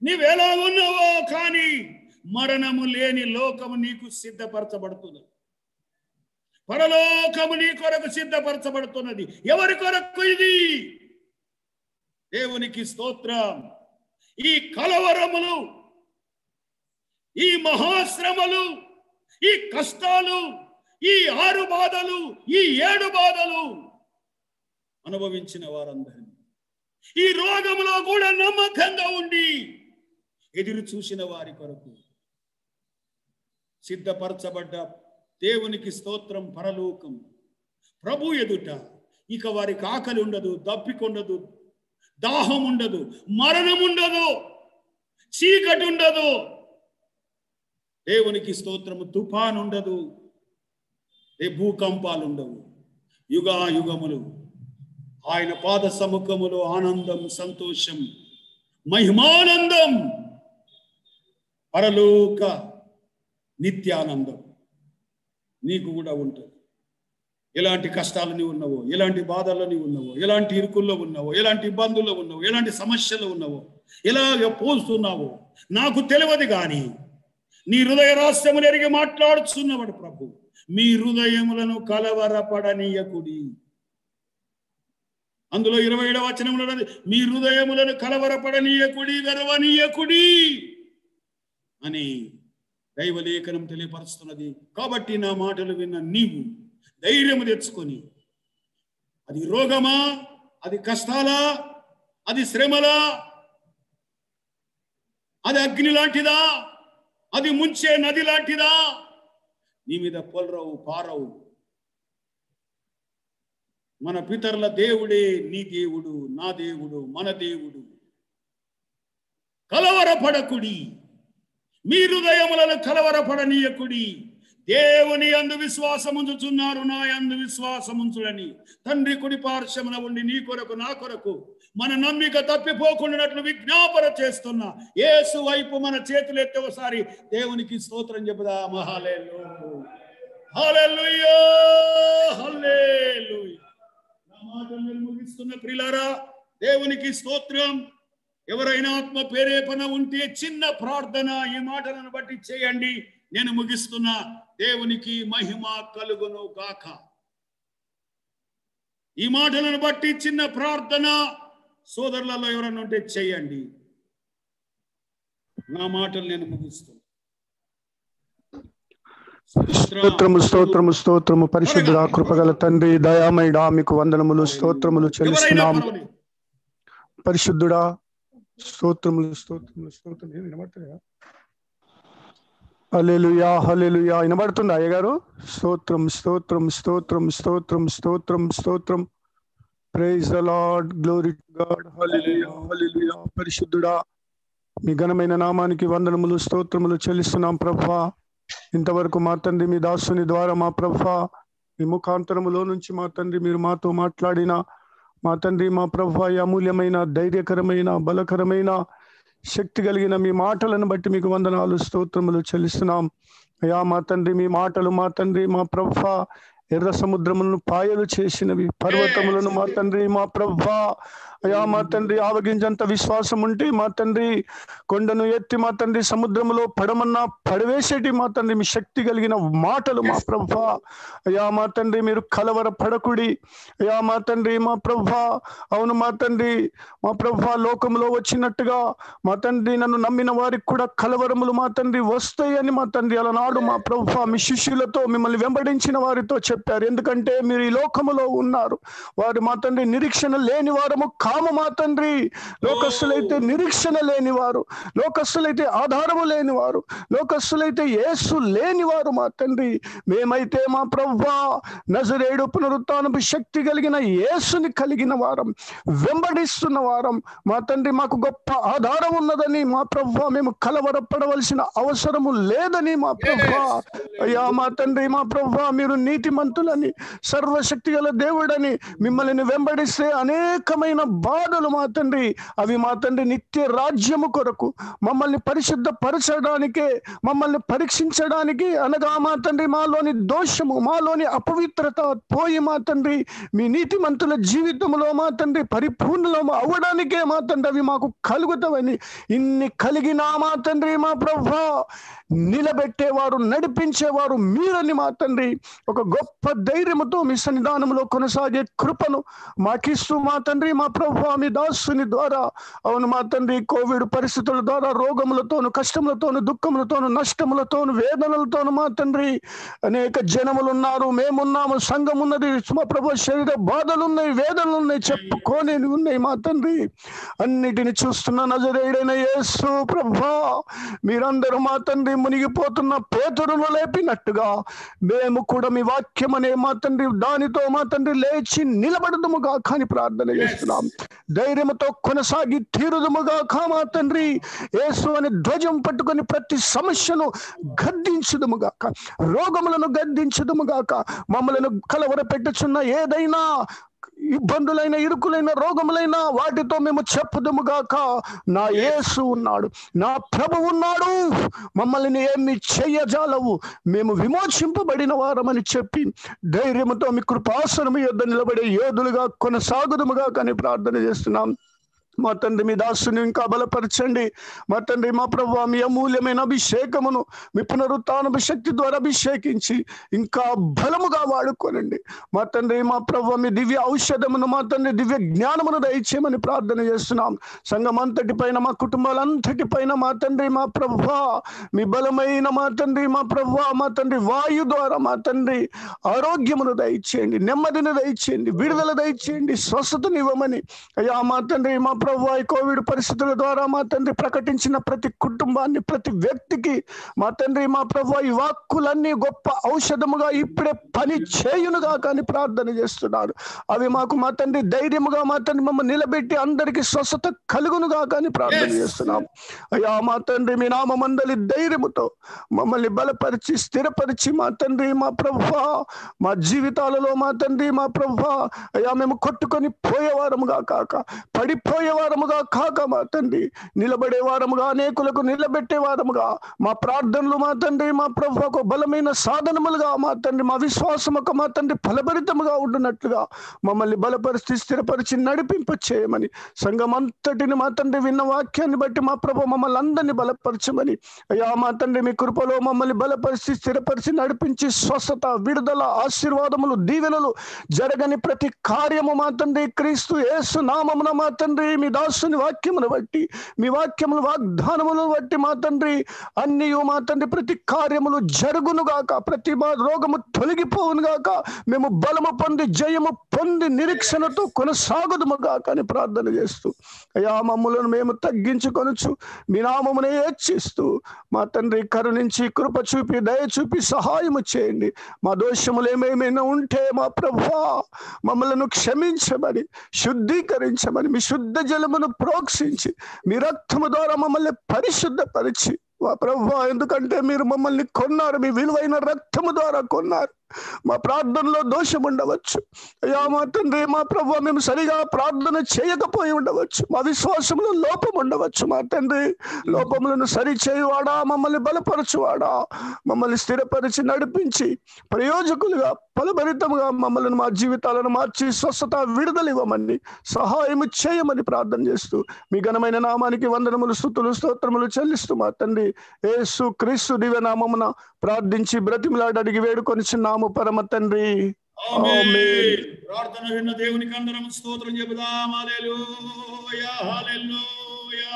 నీవెలా ఉన్నావో కానీ మరణము లేని లోకము నీకు సిద్ధపరచబడుతుంది. పరలోకము నీ కొరకు సిద్ధపరచబడుతున్నది. ఎవరి కొరకు ఇది? దేవునికి స్తోత్రం. ఈ కలవరములు, ఈ మహాశ్రమలు, ఈ కష్టాలు, ఈ 6 బాధలు, ఈ 7 బాధలు అనుభవించిన వారందరినీ, ఈ రోగములో కూడా నమ్మకంగా ఉండి ఎదురు చూసిన వారి కొరకు సిద్ధపరచబడ్డ దేవునికి స్తోత్రం. పరలోకం ప్రభు ఎదుట ఇక వారికి ఆకలి ఉండదు, దప్పిక ఉండదు, దాహం ఉండదు, మరణం ఉండదు, చీకటి ఉండదు. దేవునికి స్తోత్రము. తుఫాన్ ఉండదు, భూకంపాలు ఉండవు. యుగములు ఆయన పాద సముఖములో ఆనందం, సంతోషం, మహిమానందం, పరలోక నిత్యానందం నీకు కూడా ఉంటుంది. ఎలాంటి కష్టాలు నీవు ఉన్నావో, ఎలాంటి బాధల్లో నీవు ఉన్నావో, ఎలాంటి ఇరుకుల్లో ఉన్నావో, ఎలాంటి ఇబ్బందుల్లో ఉన్నావో, ఎలాంటి సమస్యలు ఉన్నావో, ఎలాగ పోస్తున్నావో నాకు తెలియదు. కానీ నీ హృదయ రహస్యమును ఎరిగి మాట్లాడుచున్నవాడు ప్రభు. మీ హృదయములను కలవరపడనీయకుడి. అందులో 27వ వచనంలో మీ హృదయములను కలవరపడనీయకుడి, వెరవనీయకుడి అని దైవలేఖనం తెలియపరుస్తున్నది. కాబట్టి నా మాటలు విన్న నీవు ధైర్యము తెచ్చుకొని, అది రోగమా, అది కష్టాలా, అది శ్రమలా, అది అగ్ని లాంటిదా, అది ముంచే నది లాంటిదా, నీ మీద పొలరవు పారవు. మన పితరుల దేవుడే నీ దేవుడు, నా దేవుడు, మన దేవుడు. కలవరపడకుడి, మీ హృదయములను కలవరపడనీయకుడి. దేవుని యందు విశ్వాసముంచుచున్నారు, నా యందు విశ్వాసముంచుడని తండ్రి కుడి పార్శ్వమున ఉండి నీ కొరకు నా కొరకు మన నమ్మిక తప్పిపోకుండానట్లు విజ్ఞాపన చేస్తున్నా యేసు వైపు మన చేతులు ఎత్తి ఒకసారి దేవునికి స్తోత్రం చెప్పుదాం. హల్లెలూయా, హల్లెలూయా, హల్లెలూయా. నా మాటలు ముగిస్తున్న ప్రియులారా, దేవునికి స్తోత్రం. ఎవరైనా ఆత్మ ప్రేరేపణ ఉంటే చిన్న ప్రార్థన ఈ మాటలను బట్టి చేయండి. నేను ముగిస్తున్నా. దేవునికి మహిమ కలుగును గాక. ఈ మాటలను బట్టి చిన్న ప్రార్థన సోదరులలో ఎవరైనా ఉంటే చేయండి. నా మాటలు నేను ముగిస్తున్నా. స్తోత్రము స్తోత్రము స్తోత్రము. పరిశుద్ధుడా, కృపగల తండ్రి, దయామయుడా, మీకు వందనములు స్తోత్రములు చెల్లిస్తున్నాము. పరిశుద్ధుడా, స్తోత్రములు స్తోత్రములు స్తోత్రం. వినబడుతుందా? హల్లెలూయా, హల్లెలూయా. వినబడుతుందా అయ్యగారు? స్తోత్రం స్తోత్రం స్తోత్రం స్తోత్రం స్తోత్రం స్తోత్రం. Praise the lord, glory to God. Hallelujah, hallelujah. పరిశుద్ధుడా, మీ ఘనమైన నామానికి వందనములు స్తోత్రములు చెల్లిస్తున్నాం ప్రభువా. ఇంతవరకు మా తండ్రి మీ దాసుని ద్వారా మా ప్రభువా, మీ ముఖాంతరములో నుంచి మా తండ్రి మీరు మాతో మాట్లాడిన మా తండ్రి మా ప్రభువా, అమూల్యమైన ధైర్యకరమైన బలకరమైన శక్తి కలిగిన మీ మాటలను బట్టి మీకు వందనాలు స్తోత్రములు చెల్లిస్తున్నాం అయ్యా. మా తండ్రి మీ మాటలు మా తండ్రి మా ప్రభువా ఎర్ర సముద్రములను పాయలు చేసినవి, పర్వతములను మా తండ్రి మా ప్రభువా అయ్యా మా తండ్రి ఆవగింజంత విశ్వాసం ఉంటే మా తండ్రి కొండను ఎత్తి మా తండ్రి సముద్రములో పడమన్నా పడవేసేటి మా తండ్రి మీ శక్తి కలిగిన మాటలు మా ప్రభువా అయ్యా. మా తండ్రి మీరు కలవర పడకుడి అయ్యా మా తండ్రి మా ప్రభువా. అవును మా తండ్రి మా ప్రభువా, లోకములో వచ్చినట్టుగా మా తండ్రి నన్ను నమ్మిన వారికి కూడా కలవరములు మా తండ్రి వస్తాయని మా తండ్రి అలనాడు మా ప్రభువా మీ శిష్యులతో మిమ్మల్ని వెంబడించిన వారితో చెప్పారు. ఎందుకంటే మీరు ఈ లోకములో ఉన్నారు. వారు మా తండ్రి నిరీక్షణ లేని వారము కాము మా తండ్రి. లోకస్తులైతే నిరీక్షణ లేనివారు, లోకస్తులైతే ఆధారము లేనివారు, లోకస్తులైతే యేసు లేనివారు మా తండ్రి. మేమైతే మా ప్రభువా నజరేయుడు పునరుత్థానపు శక్తి కలిగిన యేసుని కలిగిన వారం, వెంబడిస్తున్న వారం మా తండ్రి. మాకు గొప్ప ఆధారం ఉన్నదని మా ప్రభువా మేము కలవరపడవలసిన అవసరము లేదని మా ప్రభువా అయ్యా మా తండ్రి మా ప్రభువా. మీరు నీతిమంతులని, సర్వశక్తి గల దేవుడని మిమ్మల్ని వెంబడిస్తే అనేకమైన బాధలు మా తండ్రి, అవి మా తండ్రి నిత్య రాజ్యము కొరకు మమ్మల్ని పరిశుద్ధపరచడానికే, మమ్మల్ని పరీక్షించడానికి, అనగా మా తండ్రి మాలోని దోషము మాలోని అపవిత్రత పోయి మా తండ్రి మీ నీతిమంతుల జీవితంలో మా తండ్రి పరిపూర్ణం అవ్వడానికే మా తండ్రి అవి మాకు కలుగుతావని, ఇన్ని కలిగినా మా తండ్రి మా ప్రభువా నిలబెట్టేవారు నడిపించేవారు మీరని మా తండ్రి ఒక గొప్ప ధైర్యముతో మీ సన్నిధానంలో కొనసాగే కృపను మాకిస్తూ మా తండ్రి మా ప్రభువా మీ దాసుని ద్వారా అవును మా తండ్రి కోవిడ్ పరిస్థితుల ద్వారా రోగములతోను, కష్టములతోను, దుఃఖములతోను, నష్టములతోను, వేదనలతోను మా తండ్రి అనేక జనములు ఉన్నారు, మేమున్నాము, సంఘం ఉన్నది మా ప్రభు, శరీర బాధలు ఉన్నాయి, వేదనలు ఉన్నాయి, చెప్పుకోని ఉన్నాయి మా తండ్రి. అన్నిటిని చూస్తున్న నజరేయుడైన యేసు ప్రభువా మీరందరూ మా తండ్రి మునిగిపోతున్న పేతురును లేపినట్టుగా మేము కూడా మీ వాక్యం అనే మా తండ్రి దానితో మా తండ్రి లేచి నిలబడదుముగా కానీ ప్రార్థన చేస్తున్నాం. ధైర్యంతో కొనసాగి తీరుదుముగా కా మా తండ్రి. యేసు అనే ధ్వజం పట్టుకొని ప్రతి సమస్యను గద్దించుదుముగాక, రోగములను గద్దించుదుముగాక, మమ్మలను కలవర పెట్టుచున్న ఏదైనా ఇబ్బందులైన, ఇరుకులైన, రోగములైన వాటితో మేము చెప్పుదుముగాక నా యేసు ఉన్నాడు, నా ప్రభు ఉన్నాడు, మమ్మల్ని ఏమి చెయ్యజాలవు, మేము విమోచింపబడిన వారమని చెప్పి ధైర్యంతో మీ కృపాసనము యొద్ద నిలబడే యోధులుగా కొనసాగుదుముగా కానీ ప్రార్థన చేస్తున్నాం. మా తండ్రి మీ దాసుని ఇంకా బలపరచండి. మా తండ్రి మా ప్రభువా మీ అమూల్యమైన అభిషేకమును మీ పునరుత్థానపు శక్తి ద్వారా అభిషేకించి ఇంకా బలముగా వాడుకోనండి. మా తండ్రి మా ప్రభువా మీ దివ్య ఔషధమును మా తండ్రి దివ్య జ్ఞానమును దయచేయమని ప్రార్థన చేస్తున్నాం. సంఘం అంతటి పైన మా కుటుంబాలంతటి పైన మా తండ్రి మా ప్రభువా మీ బలమైన మా తండ్రి మా ప్రభువా మా తండ్రి వాయు ద్వారా మా తండ్రి ఆరోగ్యమును దయచేయండి, నెమ్మదిని దయచేయండి, విడుదల దయచేయండి, స్వస్థతనివ్వమని అయ్యా మా తండ్రి మా ప్రభువా ఈ కోవిడ్ పరిస్థితుల ద్వారా మా తండ్రి ప్రకటించిన ప్రతి కుటుంబాన్ని ప్రతి వ్యక్తికి మా తండ్రి మా ప్రభువా ఈ వాక్కులన్నీ గొప్ప ఔషధముగా ఇప్పుడే పని చేయునుగా కానీ ప్రార్థన చేస్తున్నాడు. అవి మాకు మా తండ్రి ధైర్యముగా మా తండ్రి మమ్మల్ని నిలబెట్టి అందరికీ స్వస్థత కలుగునుగా కానీ ప్రార్థన చేస్తున్నాం. అయ్యా మా తండ్రి మీ నామమందలి ధైర్యముతో మమ్మల్ని బలపరిచి స్థిరపరిచి మా తండ్రి మా ప్రభువా మా జీవితాలలో మా తండ్రి మా ప్రభువా అయ్యా మేము కొట్టుకొని పోయేవారముగా కాక పడిపోయేవారముగా కాక మా తండ్రి నిలబడే వారముగా అనేకులకు నిలబెట్టే వారముగా మా ప్రార్థనలు మా తండ్రి మా ప్రభువుకు బలమైన సాధనములుగా మా తండ్రి మా విశ్వాసముకు మా తండ్రి ఫలభరితముగా ఉండునట్లుగా మమ్మల్ని బలపరిచి స్థిరపరిచి నడిపింప చేయమని సంఘం అంతటిని మా తండ్రి విన్న వాక్యాన్ని బట్టి మా ప్రభు మమ్మల్ని అందరినీ బలపరచమని అయ్యా మా తండ్రి మీ కృపలో మమ్మల్ని బలపరిచి స్థిరపరిచి నడిపించి స్వస్థత విడుదల ఆశీర్వాదములు దీవెనలు జరగని ప్రతి కార్యము మా తండ్రి క్రీస్తు యేసు నామమున మా తండ్రి మీ దాసుని వాక్యమును బట్టి మీ వాక్యములు వాగ్దానములను బట్టి మా తండ్రి అన్ని మా తండ్రి ప్రతి కార్యములు జరుగును గాక, ప్రతి మా రోగము తొలగిపోవును గాక, మేము బలము పొంది జయము పొంది నిరీక్షణతో కొనసాగుదుము గాక అని ప్రార్థన చేస్తూ అయ్యా మమ్ములను మేము తగ్గించుకొనుచు మీ నామమునే హెచ్చిస్తూ మా తండ్రి కరుణించి కృప చూపి దయ చూపి సహాయము చేయండి. మా దోషములు ఏమేమైనా ఉంటే మా ప్రభువా మమ్మలను క్షమించమని శుద్ధీకరించమని మీ శుద్ధ జలమును ప్రోక్షించి మీ రక్తము ద్వారా మమ్మల్ని పరిశుద్ధపరిచి మా ప్రభువా ఎందుకంటే మీరు మమ్మల్ని కొన్నారు, మీ విలువైన రక్తము ద్వారా కొన్నారు. మా ప్రార్థనలో దోషం ఉండవచ్చు అయ్యా మా తండ్రి మా ప్రభువా మేము సరిగా ప్రార్థన చేయకపోయి ఉండవచ్చు, మా విశ్వాసంలో లోపం ఉండవచ్చు. మా తండ్రి లోపములను సరి చేయువాడా, మమ్మల్ని బలపరచువాడా, మమ్మల్ని స్థిరపరిచి నడిపించి ప్రయోజకులుగా ఫలభరితముగా మమ్మల్ని మా జీవితాలను మార్చి స్వస్థత విడుదల ఇవ్వమని సహాయము చేయమని ప్రార్థన చేస్తూ మీ ఘనమైన నామానికి వందనములు స్తుతులు స్తోత్రములు చెల్లిస్తూ మా తండ్రి యేసు క్రీస్తు దివ్య నామమున ప్రార్థించి బ్రతిమలాడి అడిగి వేడుకొని చిన్నాము పరమ తండ్రి. ఆమేన్. ప్రార్థన విన్న దేవునికి అందరం స్తోత్రం చెబుదాం. హల్లెలూయా హల్లెలూయా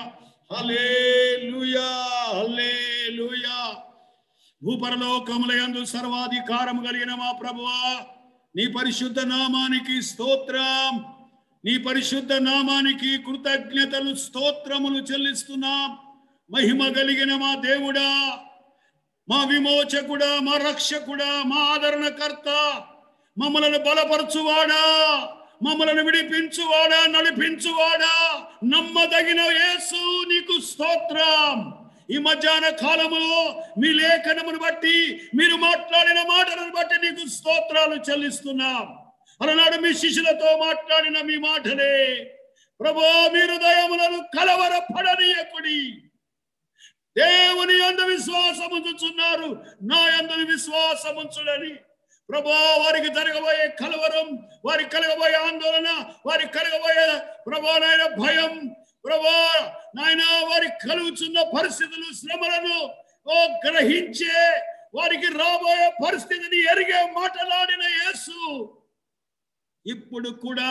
హల్లెలూయా హల్లెలూయా. భూపరలోకములయందు సర్వాధికారం కలిగిన మా ప్రభువా నీ పరిశుద్ధ నామానికి స్తోత్రం, నీ పరిశుద్ధ నామానికి కృతజ్ఞతలు స్తోత్రములు చెల్లిస్తున్నాం. మహిమ కలిగిన మా దేవుడా, మా విమోచకుడా, మా రక్షకుడా, మా ఆదరణకర్త, మమ్మలను బలపరచువాడా, మమ్మలను విడిపించువాడా, నడిపించువాడా, నమ్మదగిన యేసు నీకు స్తోత్రం. ఈ మధ్యాహ్న కాలములో మీ లేఖనమును బట్టి మీరు మాట్లాడిన మాటలను బట్టి నీకు స్తోత్రాలు చెల్లిస్తున్నాం. అలనాడు మీ శిష్యులతో మాట్లాడిన మీ మాటలే ప్రభు మీ హృదయములను కలవరపడనీయకుడి. దేవుని యందు విశ్వాసముంచుచున్నారు, నా యందు విశ్వాసముంచుడని ప్రభా వారికి జరగబోయే కలవరం, వారికి కలగబోయే ఆందోళన, వారికి కలగబోయే ప్రభా నాయన భయం, ప్రభా నాయన వారికి కలుగుతున్న పరిస్థితులు శ్రమలను గ్రహించే వారికి రాబోయే పరిస్థితిని ఎరిగే మాట్లాడిన యేసు ఇప్పుడు కూడా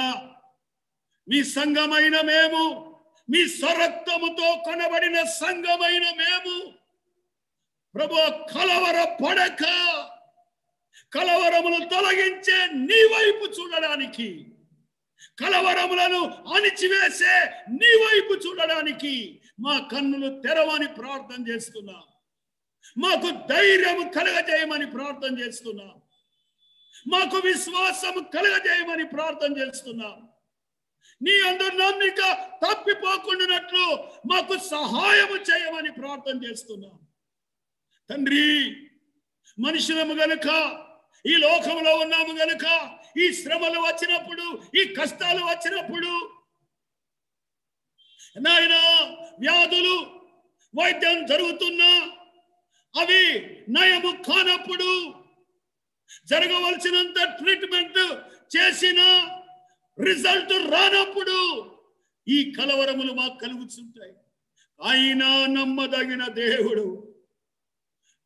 మీ సంఘమైన మేము, మీ స్వరక్తముతో కొనబడిన సంఘమైన మేము ప్రభు కలవర పడక కలవరములు తొలగించే నీ వైపు చూడడానికి, కలవరములను అణిచివేసే నీ వైపు చూడడానికి మా కన్నులు తెరవని ప్రార్థన చేస్తున్నాం. మాకు ధైర్యం కలగజేయమని ప్రార్థన చేస్తున్నాం. మాకు విశ్వాసం కలగజేయమని ప్రార్థన చేస్తున్నాం. నీ అందరు నమ్మిక తప్పిపోకుండానట్లు మాకు సహాయము చేయమని ప్రార్థన చేస్తున్నాం. తండ్రి, మనుషులము గనుక ఈ లోకంలో ఉన్నాము గనుక ఈ శ్రమలు వచ్చినప్పుడు, ఈ కష్టాలు వచ్చినప్పుడు నాయన వ్యాధులు వైద్యం జరుగుతున్నా అవి నయము కానప్పుడు, జరగవలసినంత ట్రీట్మెంట్ చేసిన రిజల్ట్ రానప్పుడు ఈ కలవరములు మాకు కలుగుతుంటాయి. అయినా నమ్మదగిన దేవుడు,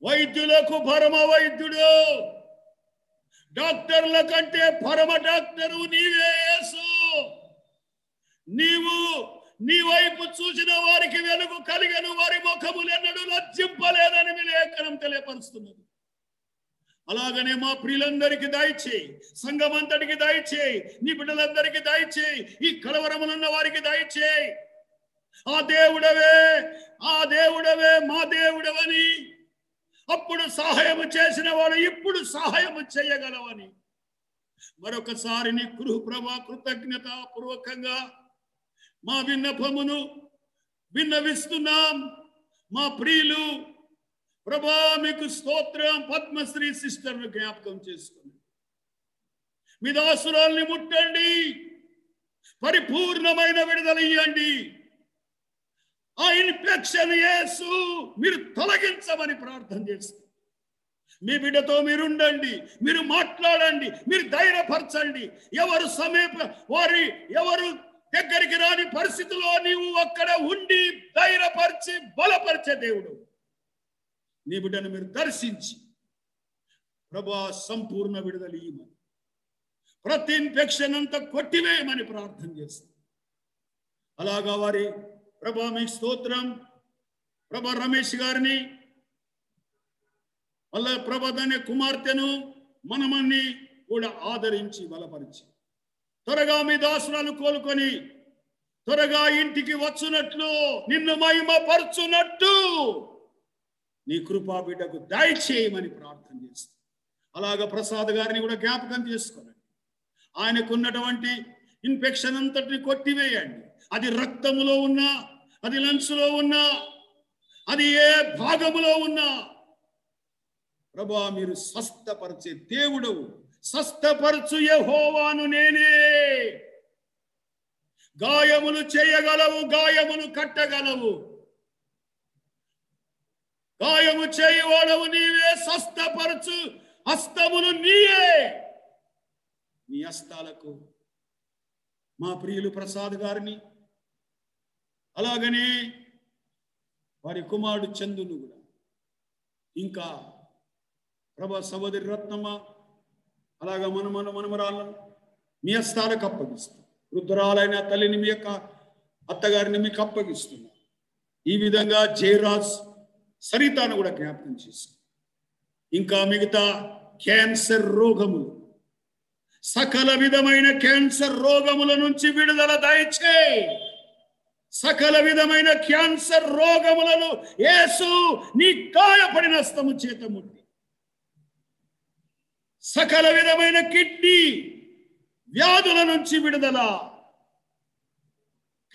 వైద్యులకు పరమ వైద్యుడు, డాక్టర్ల కంటే పరమ డాక్టరు నీవే యేసు. నీవు నీ వైపు చూసిన వారికి వెలుగు కలిగను, వారి ముఖములెన్నడూ లజ్జింపలేదని మీ లేఖనం తెలియపరుస్తున్నది. అలాగనే మా ప్రియులందరికీ దయచేయి, సంఘమంతటికి దయచేయి, నీ బిడ్డలందరికీ దయచేయి, ఈ కలవరములున్న వారికి దయచేయి. ఆ దేవుడవే మా దేవుడవని, అప్పుడు సహాయము చేసిన వాడు ఇప్పుడు సహాయము చేయగలవని మరొకసారి నీ ప్రభా కృతజ్ఞత పూర్వకంగా మా విన్నపమును విన్నవిస్తున్నాం. మా ప్రియులు ప్రభా మీకు స్తోత్రం. పద్మశ్రీ సిస్టర్ను జ్ఞాపకం చేసుకోండి, మీ దాసురాల్ని ముట్టండి, పరిపూర్ణమైన విడుదల ఇవ్వండి. ఆ ఇన్ఫెక్షన్ యేసు మీరు తొలగించమని ప్రార్థన చేస్తారు. మీ బిడ్డతో మీరు ఉండండి, మీరు మాట్లాడండి, మీరు ధైర్యపరచండి. ఎవరు దగ్గరికి రాని పరిస్థితిలో నీవు అక్కడ ఉండి ధైర్యపరిచి బలపరిచే దేవుడు. నీ బిడ్డను మీరు దర్శించి ప్రభా సంపూర్ణ విడుదల ఇవ్వమని, ప్రతి ఇన్ఫెక్షన్ అంతా కొట్టివేయమని ప్రార్థన చేస్తాం. అలాగా వారి ప్రభా మీకు స్తోత్రం. ప్రభా రమేష్ గారిని, వాళ్ళ ప్రభాదనే కుమార్తెను మనమన్ని కూడా ఆదరించి బలపరిచి త్వరగా మీ దాసురాలు కోలుకొని త్వరగా ఇంటికి వచ్చునట్లు, నిన్ను మహిమపరచునట్టు నీ కృపా బిడ్డకు దయచేయమని ప్రార్థన చేస్తాం. అలాగా ప్రసాద్ గారిని కూడా జ్ఞాపకం చేసుకోండి. ఆయనకున్నటువంటి ఇన్ఫెక్షన్ అంతటిని కొట్టివేయండి. అది రక్తములో ఉన్నా, అది లంగ్స్లో ఉన్నా, అది ఏ భాగములో ఉన్నా ప్రభా మీరు స్వస్థపరిచే దేవుడు. స్వస్థపరచు యెహోవాను నేనే. గాయములు చేయగలవు, గాయములు కట్టగలవు, గాయము చేయవాడవు నీవే. స్వస్థపరచు హస్తములు నీయే. నీ హస్తాలకు మా ప్రియులు ప్రసాద్ గారిని, అలాగనే వారి కుమారుడు చందును కూడా, ఇంకా ప్రభా సహోదరి రత్నమ్మ, అలాగా మనమరాలను మీ హస్తాలకు అప్పగిస్తాం. వృద్ధురాలైన తల్లిని మీ యొక్క అత్తగారిని మీకు అప్పగిస్తున్నాం. ఈ విధంగా జయరాజ్ సరితాను కూడా జ్ఞాపకం చేస్తాం. ఇంకా మిగతా క్యాన్సర్ రోగములు, సకల విధమైన క్యాన్సర్ రోగముల నుంచి విడుదల దయచేయి. సకల విధమైన క్యాన్సర్ రోగములను యేసు నీ గాయపడిన హస్తము చేత ముట్టి, సకల విధమైన కిడ్నీ వ్యాధుల నుంచి విడుదల,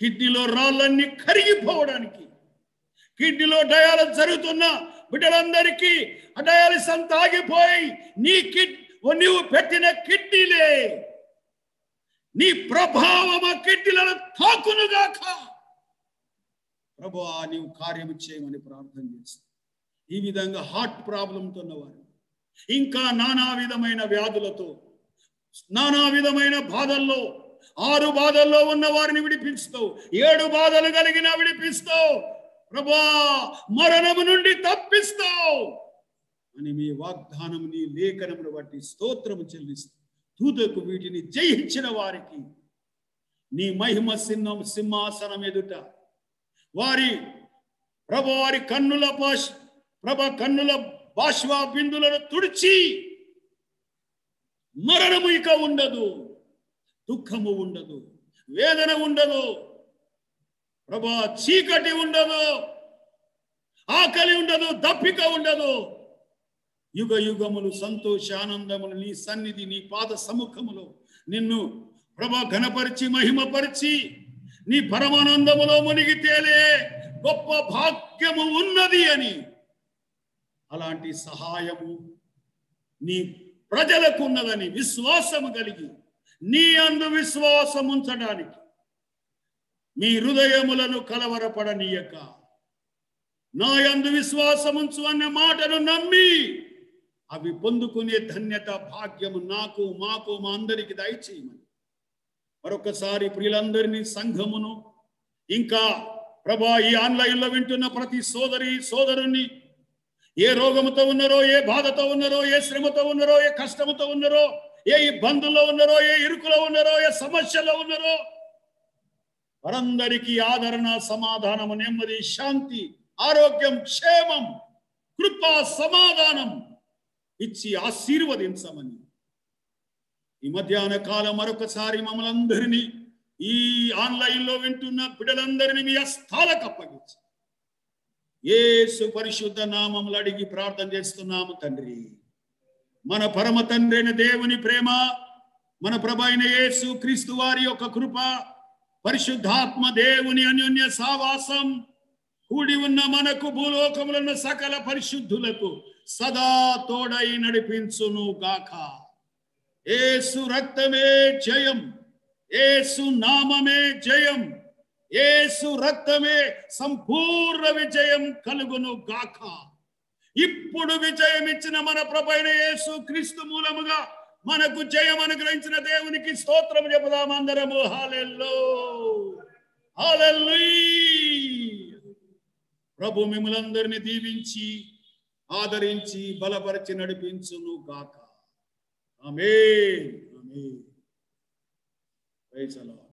కిడ్నీలో రాళ్ళన్నీ కరిగిపోవడానికి, కిడ్నీలో డయాలసిస్ జరుగుతున్న బిడ్డలందరికీ డయాలసిస్ అంతా ఆగిపోయి నీవు పెట్టిన కిడ్నీలే నీ ప్రభావం ఆ కిడ్నీలను తాకునుగాక. ప్రభువా నీవు కార్యము చేయమని ప్రార్థన చేస్తాను. ఈ విధంగా హార్ట్ ప్రాబ్లంతో ఉన్నవారు, ఇంకా నానా విధమైన వ్యాధులతో, నానా విధమైన బాధల్లో, 6 బాధల్లో ఉన్న వారిని విడిపిస్తావు, 7 బాధలు కలిగిన విడిపిస్తావు ప్రభువా, మరణము నుండి తప్పిస్తావు అని మీ వాగ్దానం, నీ లేఖనమును బట్టి స్తోత్రము చెల్లిస్తావు. దూతకు వీటిని జయించిన వారికి నీ మహిమ సింహాసనం ఎదుట వారి కన్నుల బాష్ప బిందులను తుడిచి మరణము ఇక ఉండదు, దుఃఖము ఉండదు, వేదన ఉండదు ప్రభా, చీకటి ఉండదు, ఆకలి ఉండదు, దప్పిక ఉండదు. యుగ యుగములు సంతోషానందములు నీ సన్నిధి, నీ పాద సముఖములో నిన్ను ప్రభా ఘనపరిచి మహిమపరిచి నీ పరమానందములో మునిగి తేలే గొప్ప భాగ్యము ఉన్నది అని, అలాంటి సహాయము నీ ప్రజలకు ఉన్నదని విశ్వాసము కలిగి నీ అందు విశ్వాసం ఉంచడానికి మీ హృదయములను కలవరపడనీయక, నా యందు విశ్వాసముంచు అన్న మాటను నమ్మి అవి పొందుకునే ధన్యత భాగ్యము మాకు మా అందరికి దయచేయమని మరొకసారి ప్రియులందరినీ, సంఘమును ఇంకా ప్రభా ఈ ఆన్లైన్ లో వింటున్న ప్రతి సోదరుని ఏ రోగముతో ఉన్నారో, ఏ బాధతో ఉన్నారో, ఏ శ్రమతో ఉన్నారో, ఏ కష్టముతో ఉన్నారో, ఏ ఇబ్బందుల్లో ఉన్నారో, ఏ ఇరుకులో ఉన్నారో, ఏ సమస్యలో ఉన్నారో, వారందరికీ ఆదరణ, సమాధానము, నెమ్మది, శాంతి, ఆరోగ్యం, క్షేమం, కృప, సమాధానం ఇచ్చి ఆశీర్వదించమని ఈ మధ్యాహ్న కాలం మరొకసారి మమ్మల్ని అందరినీ, ఈ ఆన్లైన్ లో వింటున్న బిడ్డలందరినీ మీ హస్తాలకు అప్పగించి యేసు పరిశుద్ధ నామములు అడిగి ప్రార్థన చేస్తున్నాము తండ్రి. మన పరమ తండ్రి అయిన దేవుని ప్రేమ, మన ప్రభు అయిన యేసు క్రీస్తు వారి యొక్క కృప, పరిశుద్ధాత్మ దేవుని అన్యోన్య సావాసం కూడి ఉన్న మనకు భూలోకములో ఉన్న సకల పరిశుద్ధులకు సదా తోడై నడిపించును గాక. యేసు రక్తమే జయం, యేసు నామమే జయం, యేసు రక్తమే సంపూర్ణ విజయం కలుగును గాక. ఇప్పుడు విజయం ఇచ్చిన మన ప్రభువైన యేసు క్రీస్తు మూలముగా మనకు జయం అనుగ్రహించిన దేవునికి స్తోత్రం చెబుదాం అందరము. హల్లెలూయా, హల్లెలూయా. ప్రభు మిమ్మల్ని దీవించి ఆదరించి బలపరిచి నడిపించును గాక. Amen, amen. Praise the lord.